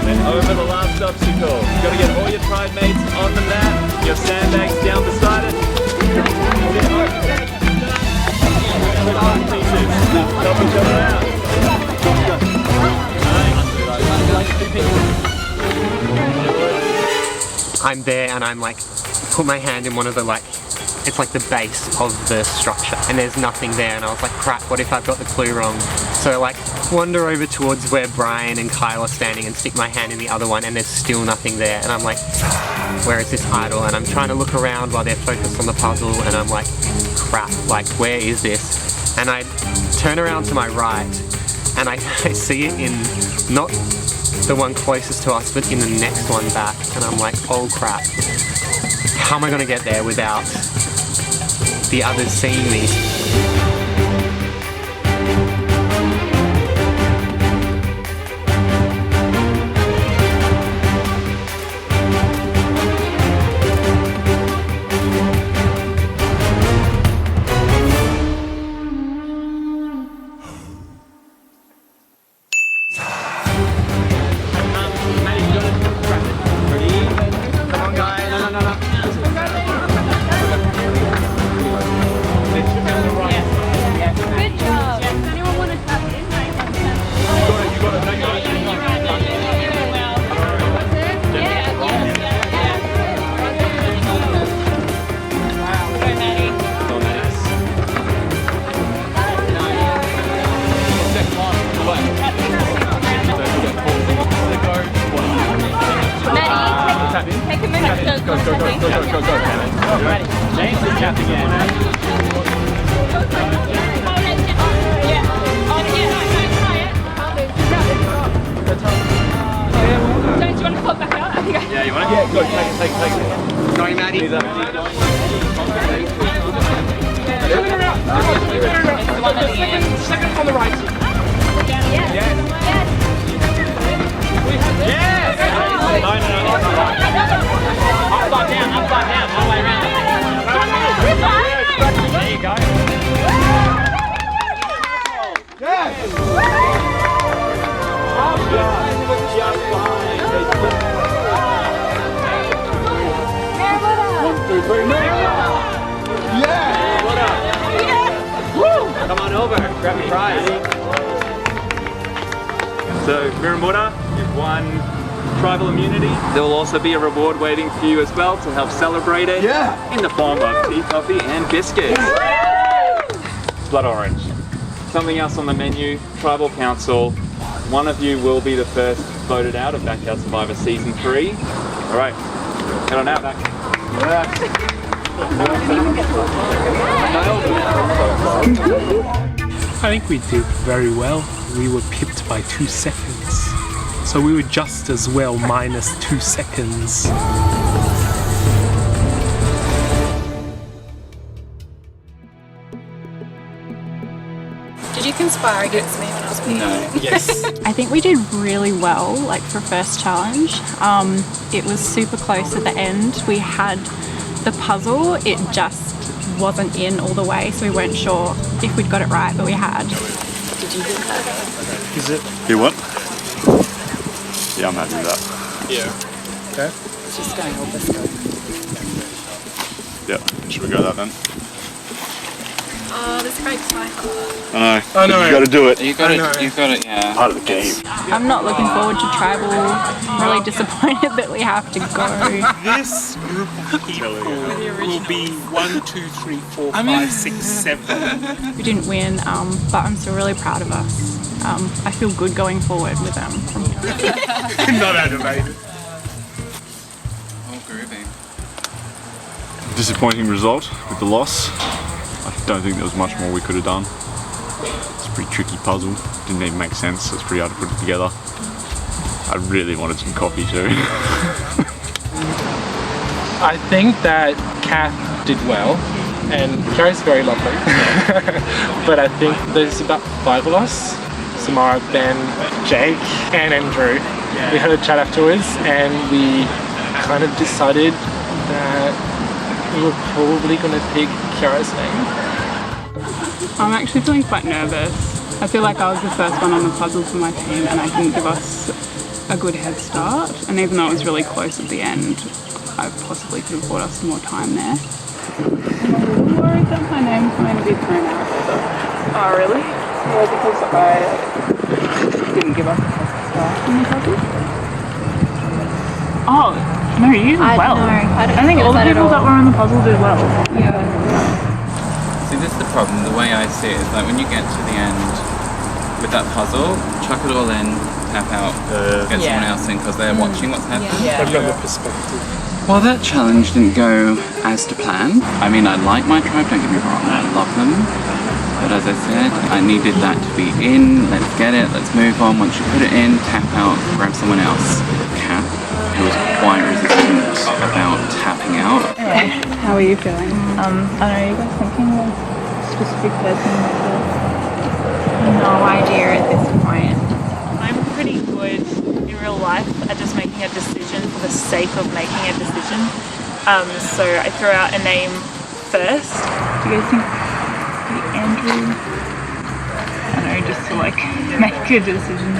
Then over the last obstacle. You've got to get all your tribe mates on the map. Your sandbags down beside it. Help each other out. I'm there and I'm like, put my hand in one of the like, it's like the base of the structure and there's nothing there, and I was like, crap, what if I've got the clue wrong? So I like wander over towards where Brian and Kyle are standing and stick my hand in the other one and there's still nothing there, and I'm like, where is this idol? And I'm trying to look around while they're focused on the puzzle and I'm like, crap, like where is this? And I turn around to my right and I see it in not the one closest to us but in the next one back, and I'm like, oh crap, how am I going to get there without the others seeing me? Maddie, take a minute. Go. James is tapping in. Don't you want to flip back out? Yeah, you want to? Yeah, go. Take it. Going, Maddie. Second from the right. Yes! No. Upside down, all the way around. There you go. Yes! Come on over, grab your prize. So, Miramuta, you've won tribal immunity. There will also be a reward waiting for you as well to help celebrate it. Yeah! In the form of tea, coffee, and biscuits. Blood orange. Something else on the menu, Tribal Council. One of you will be the first voted out of Backyard Survivor Season 3. Alright, head on out back. I think we did very well. We were pipped by 2 seconds. So we were just as well minus 2 seconds. Did you conspire against me when I was playing? No. Yes. I think we did really well, like for first challenge. It was super close at the end. We had the puzzle, it just wasn't in all the way, so we weren't sure if we'd got it right, but we had. Did you do that? Is it? You what? Yeah, I'm happy with that. Yeah. Okay. Just going all this way. Yeah, should we go that then? Oh, this breaks my heart. I know. You gotta do it. You got it, yeah. Part of the game. I'm not looking forward to tribal. Really disappointed that we have to go. This group of people will be 1, 2, 3, 4, 5, 6, 7. We didn't win, but I'm still really proud of us. I feel good going forward with them from here. Not animated. Oh, groovy. Disappointing result with the loss. I don't think there was much more we could have done. It's a pretty tricky puzzle. Didn't even make sense, so it's pretty hard to put it together. I really wanted some coffee too. I think that Kath did well, and Carrie's very lovely. But I think there's about 5 of us. Samara, Ben, Jake, and Andrew. We had a chat afterwards, and we kind of decided that we were probably going to pick Kiara's name. I'm actually feeling quite nervous. I feel like I was the first one on the puzzle for my team and I didn't give us a good head start. And even though it was really close at the end, I possibly could have bought us some more time there. I'm worried that my name's going to be thrown out. Oh, really? Yeah, because I didn't give us a head start in the puzzle. Oh, no, you did well. I think all the people that were on the puzzle did well. Yeah. See, this is the problem. The way I see it is like when you get to the end with that puzzle, chuck it all in, tap out, get someone else in because they're watching what's happening. They've got the perspective. Well, that challenge didn't go as to plan. I mean, I like my tribe, don't get me wrong, I love them. But as I said, I needed that to be in, let's get it, let's move on. Once you put it in, tap out, grab someone else. Cat, who was quite resistant about tapping out. How are you feeling? I don't know, are you guys thinking of a specific person? No idea at this point. I'm pretty good in real life at just making a decision for the sake of making a decision. So I threw out a name first. Do you guys think maybe Andrew? I don't know, just to like make a decision.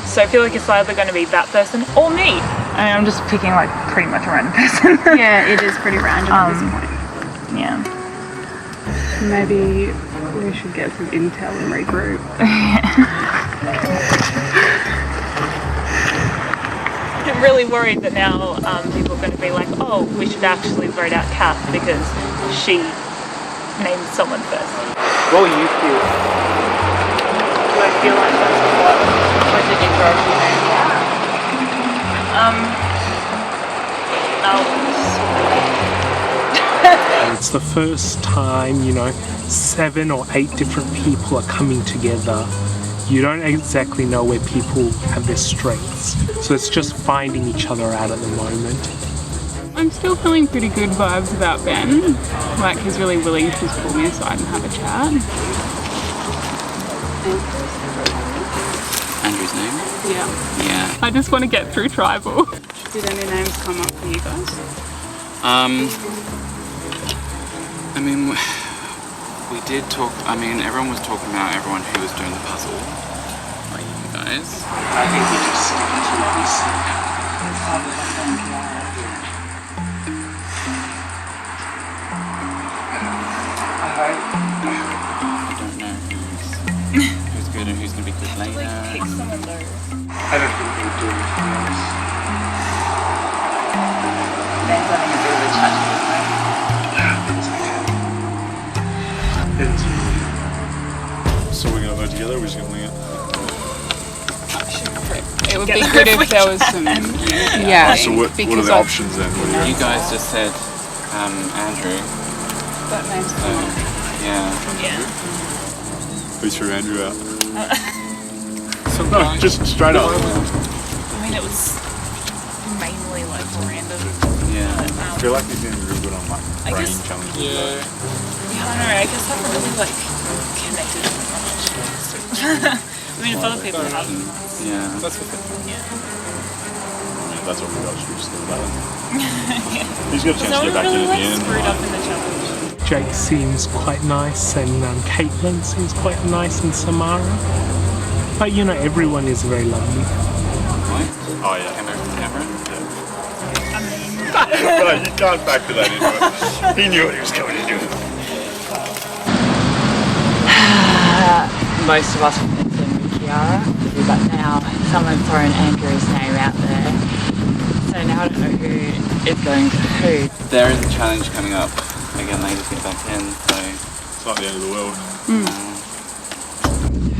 So I feel like it's either going to be that person or me. I mean, I'm just picking like pretty much a random person. Yeah, it is pretty random at this point. Yeah. Maybe we should get some intel and regroup. I'm really worried that now people are going to be like, oh, we should actually vote out Kath because she name someone first. What will you feel? Do I feel like that's what? Or did you throw a few names out? It's the first time, 7 or 8 different people are coming together. You don't exactly know where people have their strengths. So it's just finding each other out at the moment. I'm still feeling pretty good vibes about Ben. Like, he's really willing to just pull me aside and have a chat. Andrew's name? Yeah. Yeah. I just want to get through tribal. Did any names come up for you guys? I mean, we did talk, everyone was talking about everyone who was doing the puzzle. Like you guys. I think we just stick to what we see. I don't know who's good and who's going to be good later. I don't think they do, to be honest. Ben's having a bit of a chat to So we're gonna vote together, or we're just gonna wing it? It would be good if there was some... Yeah. So what are the options then? What do You guys just said Andrew. That name's Yeah. Who threw Andrew out? No, just straight up. I mean, it was mainly like random. Yeah. I feel like he's been real good on like brain challenges. Yeah. I don't know. I guess I haven't really like connected with much. I mean, if other people have. Yeah. That's what Yeah. that's what we got to still about. Yeah. He's got a chance to get back in at the end. Screwed up in the challenge. Jake seems quite nice, and Caitlin seems quite nice, and Samara. But everyone is very lovely. Oh yeah. Cameron? But you can't factor that into it. He knew what he was coming to do. Most of us would mention Kiara, but now someone's thrown Andrew's name out there. So now I don't know who is going to who. There is a challenge coming up. Again, they just get back in, so... It's not the end of the world.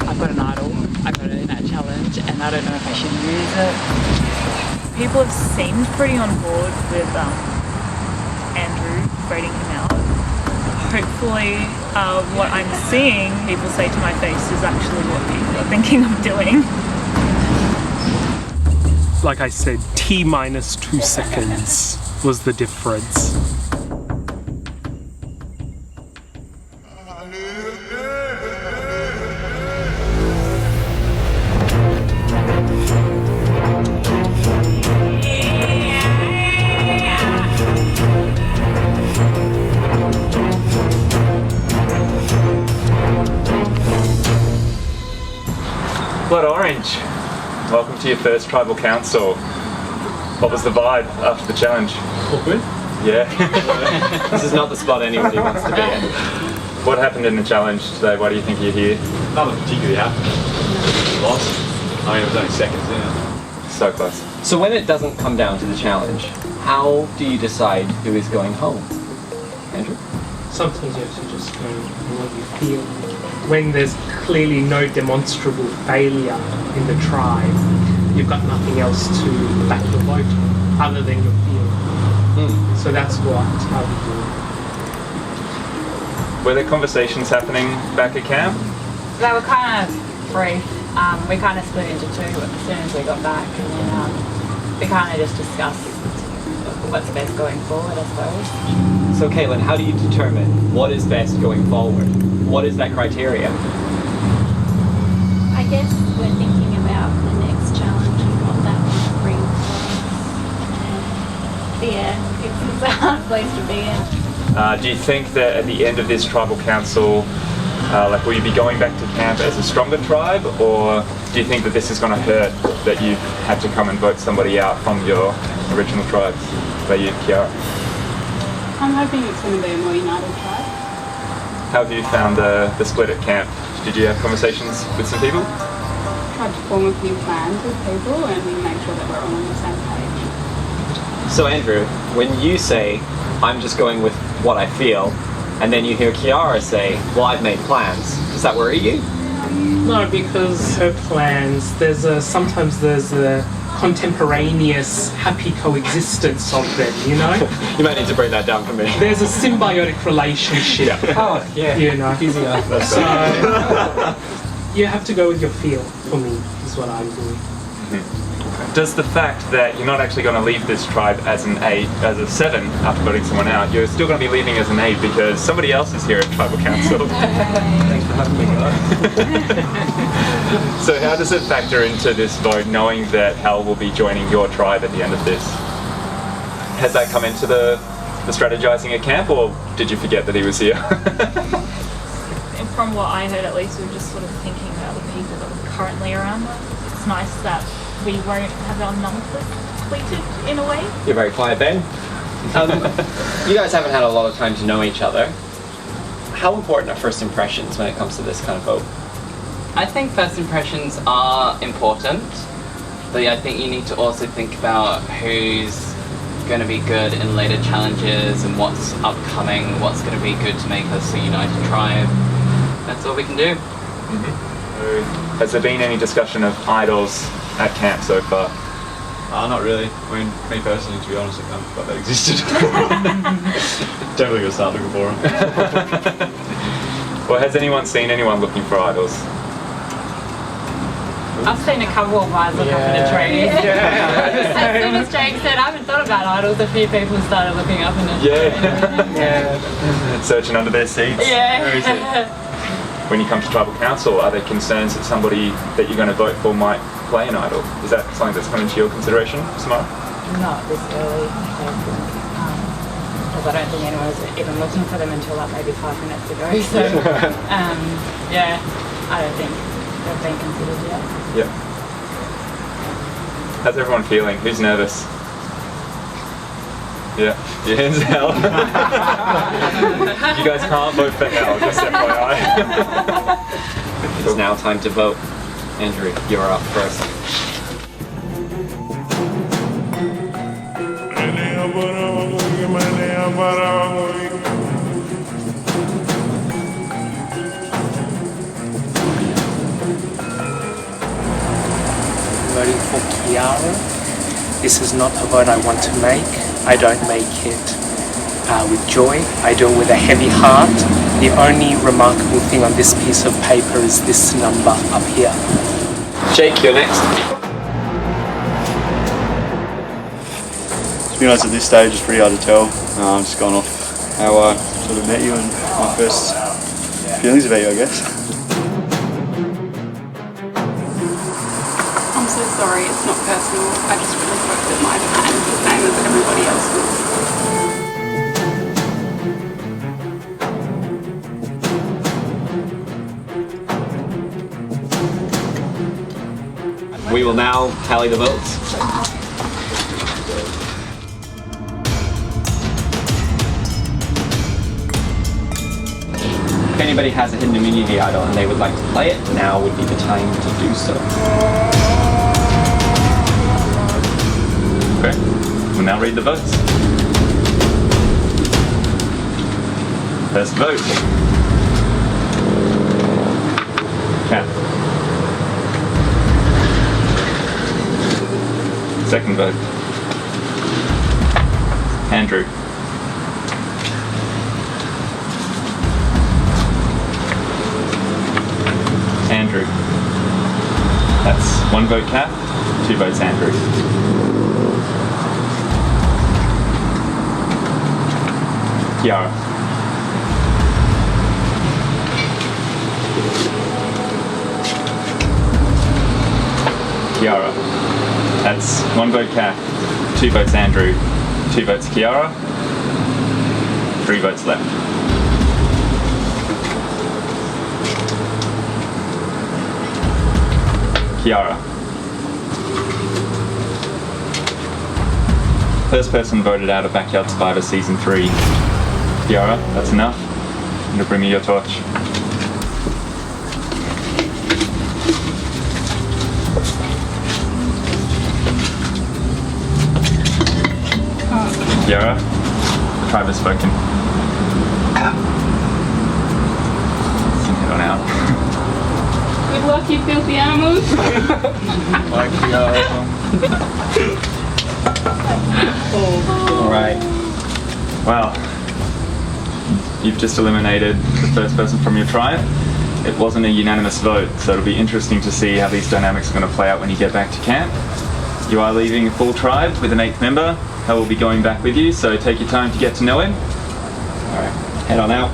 I've got an idol. I've got it in that challenge, and I don't know if I should use it. People have seemed pretty on board with Andrew voting him out. Hopefully, what I'm seeing people say to my face is actually what people are thinking of doing. Like I said, T-2 seconds was the difference. Blood Orange, welcome to your first tribal council. What was the vibe after the challenge? Awkward? Yeah. This is not the spot anybody wants to be in. What happened in the challenge today? Why do you think you're here? Nothing particularly happened. Lost. I mean, it was only seconds in. So close. So when it doesn't come down to the challenge, how do you decide who is going home? Andrew? Sometimes you have to just go on what you feel. When there's clearly no demonstrable failure in the tribe, you've got nothing else to back your vote on other than your feeling. So that's what I would do. Were there conversations happening back at camp? They were kind of brief. We kind of split into two as soon as we got back, and then we kind of just discussed what's best going forward, I suppose. So Caitlin, how do you determine what is best going forward? What is that criteria? I guess we're thinking about the next challenge and what that would bring for us. Yeah, it's a hard place to be in. Do you think that at the end of this tribal council, will you be going back to camp as a stronger tribe, or do you think that this is going to hurt that you've had to come and vote somebody out from your original tribes, like you, Kiara? I'm hoping it's going to be a more united tribe. How have you found the split at camp? Did you have conversations with some people? Tried to form a few plans with people and make sure that we're all on the same page. So Andrew, when you say, I'm just going with what I feel, and then you hear Kiara say, well, I've made plans. Does that worry you? No, because her plans, sometimes there's a contemporaneous happy coexistence of them, you know? You might need to break that down for me. There's a symbiotic relationship. Oh, yeah. You know? Easier. So, you have to go with your feel, for me, is what I'm doing. Does the fact that you're not actually going to leave this tribe as an 8, as a 7 after voting someone out, you're still going to be leaving as an 8 because somebody else is here at Tribal Council? Thanks for having me, guys. So how does it factor into this vote, knowing that Hal will be joining your tribe at the end of this? Has that come into the strategizing at camp, or did you forget that he was here? And from what I heard, at least, we were just sort of thinking about the people that are currently around us. It's nice that we won't have our numbers depleted in a way. You're very quiet, Ben. You guys haven't had a lot of time to know each other. How important are first impressions when it comes to this kind of vote? I think first impressions are important, but I think you need to also think about who's going to be good in later challenges and what's upcoming, what's going to be good to make us a united tribe. That's all we can do. Has there been any discussion of idols at camp so far? Not really. I mean, me personally, to be honest, I can't forgot that existed. Definitely gonna start looking for them. Well, has anyone seen anyone looking for idols? I've seen a couple of guys look up in the trees. As soon as Jake said, I haven't thought about idols, a few people started looking up in the trees. Searching under their seats? Yeah. Where is it? When you come to Tribal Council, are there concerns that somebody that you're going to vote for might play an idol? Is that something that's come into your consideration, Samara? Not this early, because I don't think anyone was even looking for them until like maybe 5 minutes ago. So, yeah, I don't think they've been considered yet. Yeah. How's everyone feeling? Who's nervous? Yeah, your hands out. You guys can't vote for Hal, just FYI. It's now time to vote. Andrew, you're up first. Voting for Kiara. This is not a vote I want to make. I don't make it with joy. I do it with a heavy heart. The only remarkable thing on this piece of paper is this number up here. Jake, you're next. To be honest, at this stage, it's pretty hard to tell. I'm just going off how I sort of met you and my first feelings about you, I guess. I'm so sorry, it's not personal. I just really hope that my plan is the same as everybody else's. We will now tally the votes. If anybody has a hidden immunity idol and they would like to play it, now would be the time to do so. Okay, we'll now read the votes. First vote. Cat. Second vote. Andrew. Andrew. That's 1 vote Cat, 2 votes Andrew. Kiara. Kiara. That's 1 vote Cat, 2 votes Andrew, 2 votes Kiara, 3 votes left. Kiara. First person voted out of Backyard Survivor Season 3. Kiara, that's enough. I'm going to bring me your torch. Kiara, the tribe has spoken. luck, you filthy animals. Alright. Well, you've just eliminated the first person from your tribe. It wasn't a unanimous vote, so it'll be interesting to see how these dynamics are going to play out when you get back to camp. You are leaving a full tribe with an 8th member. He will be going back with you, so take your time to get to know him. Alright, head on out.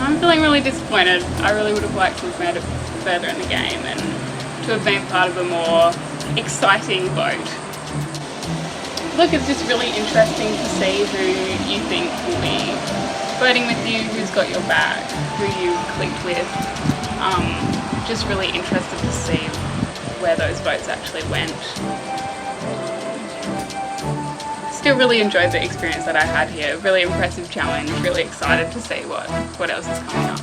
I'm feeling really disappointed. I really would have liked to have made it further in the game and to have been part of a more exciting vote. Look, it's just really interesting to see who you think will be voting with you, who's got your back, who you clicked with. Just really interested to see where those votes actually went. Still really enjoyed the experience that I had here. Really impressive challenge, really excited to see what else is coming up.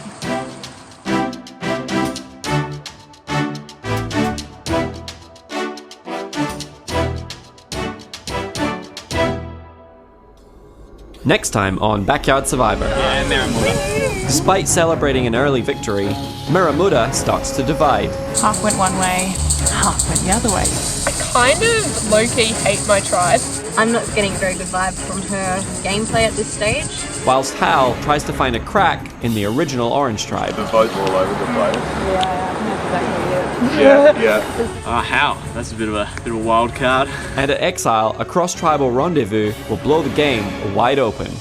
Next time on Backyard Survivor. Yeah, Maramuda. Despite celebrating an early victory, Maramuda starts to divide. Half went one way, half went the other way. I kind of low-key hate my tribe. I'm not getting a very good vibe from her gameplay at this stage. Whilst Hal tries to find a crack in the original Orange tribe. The votes all over the place. Yeah. Hal, that's a bit of a wild card. And at Exile, a cross-tribal rendezvous will blow the game wide open.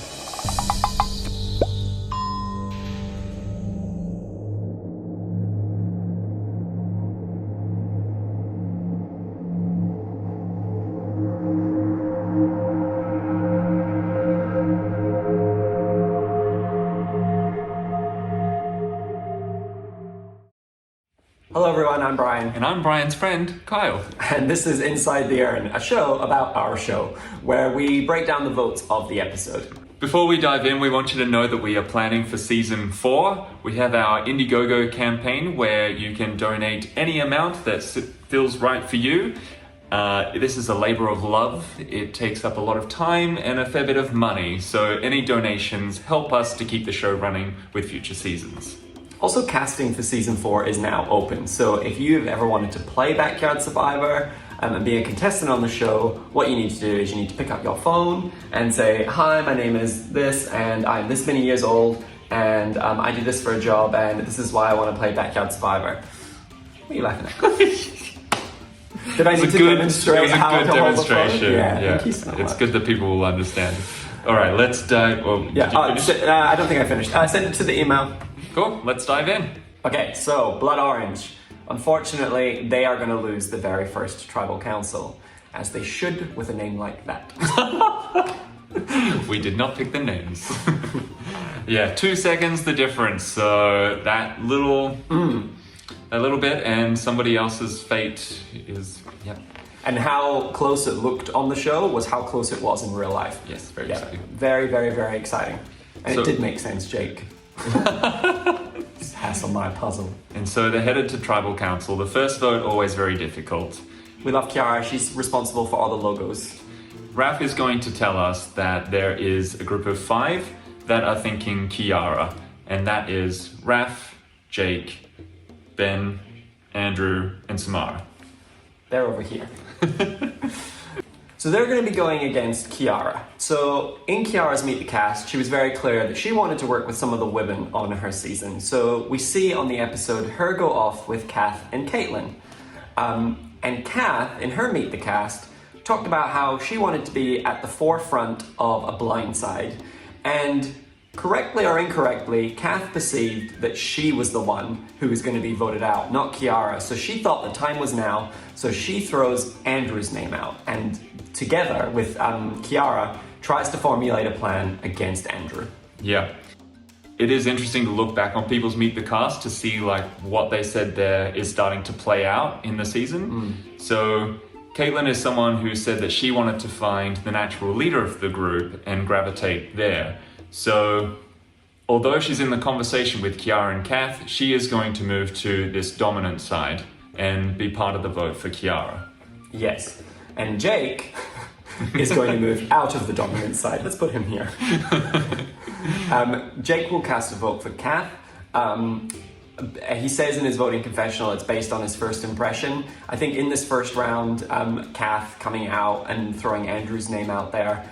Hello everyone, I'm Brian. And I'm Brian's friend, Kyle. And this is Inside the Urn, a show about our show, where we break down the votes of the episode. Before we dive in, we want you to know that we are planning for season 4. We have our Indiegogo campaign where you can donate any amount that feels right for you. This is a labor of love. It takes up a lot of time and a fair bit of money, so any donations help us to keep the show running with future seasons. Also, casting for season 4 is now open, so if you've ever wanted to play Backyard Survivor and be a contestant on the show, what you need to do is you need to pick up your phone and say, hi, my name is this, and I'm this many years old, and I do this for a job, and this is why I want to play Backyard Survivor. What are you laughing at? Did I need to demonstrate how to hold the phone? Yeah, thank you so much. It's good that people will understand. All right, let's dive. Well, I don't think I finished. Send it to the email. Cool, let's dive in. Okay, so Blood Orange. Unfortunately, they are going to lose the very first tribal council, as they should with a name like that. We did not pick the names. Yeah, 2 seconds the difference. So that little bit, and somebody else's fate is, yeah. And how close it looked on the show was how close it was in real life. Yes, very exciting. Very, very, very exciting. And it did make sense, Jake. Just hassle my puzzle. And so they're headed to Tribal Council. The first vote, always very difficult. We love Kiara, she's responsible for all the logos. Raph is going to tell us that there is a group of 5 that are thinking Kiara. And that is Raph, Jake, Ben, Andrew, and Samara. They're over here. So they're going to be going against Kiara. So in Kiara's Meet the Cast, she was very clear that she wanted to work with some of the women on her season. So we see on the episode her go off with Kath and Caitlin. And Kath, in her Meet the Cast, talked about how she wanted to be at the forefront of a blind side. And correctly or incorrectly, Kath perceived that she was the one who was going to be voted out, not Kiara. So she thought the time was now, so she throws Andrew's name out. And together with Kiara, tries to formulate a plan against Andrew. Yeah. It is interesting to look back on people's Meet the Cast to see like what they said there is starting to play out in the season. So Caitlin is someone who said that she wanted to find the natural leader of the group and gravitate there. So although she's in the conversation with Kiara and Kath, she is going to move to this dominant side and be part of the vote for Kiara. Yes. And Jake, is going to move out of the dominant side. Let's put him here. Jake will cast a vote for Kath. He says in his voting confessional it's based on his first impression. I think in this first round, Kath coming out and throwing Andrew's name out there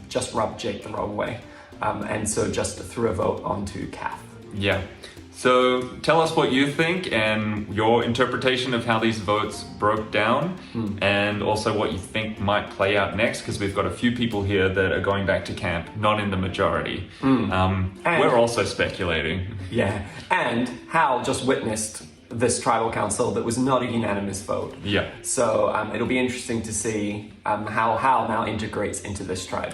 just rubbed Jake the wrong way. And so just threw a vote onto Kath. Yeah. So tell us what you think and your interpretation of how these votes broke down, and also what you think might play out next, because we've got a few people here that are going back to camp, not in the majority. We're also speculating. Yeah, and Hal just witnessed this tribal council that was not a unanimous vote. Yeah. So it'll be interesting to see how Hal now integrates into this tribe.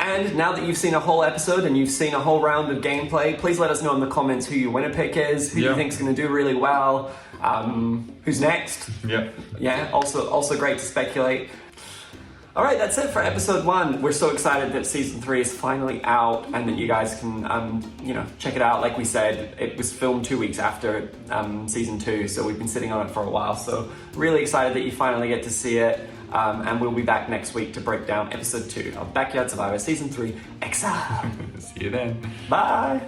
And now that you've seen a whole episode and you've seen a whole round of gameplay, please let us know in the comments who your winner pick is, who you think's going to do really well, who's next. Yeah, also great to speculate. All right, that's it for episode 1. We're so excited that season 3 is finally out and that you guys can, check it out. Like we said, it was filmed 2 weeks after season 2, so we've been sitting on it for a while. So really excited that you finally get to see it. And we'll be back next week to break down episode 2 of Backyard Survivor season 3, Exile. See you then. Bye.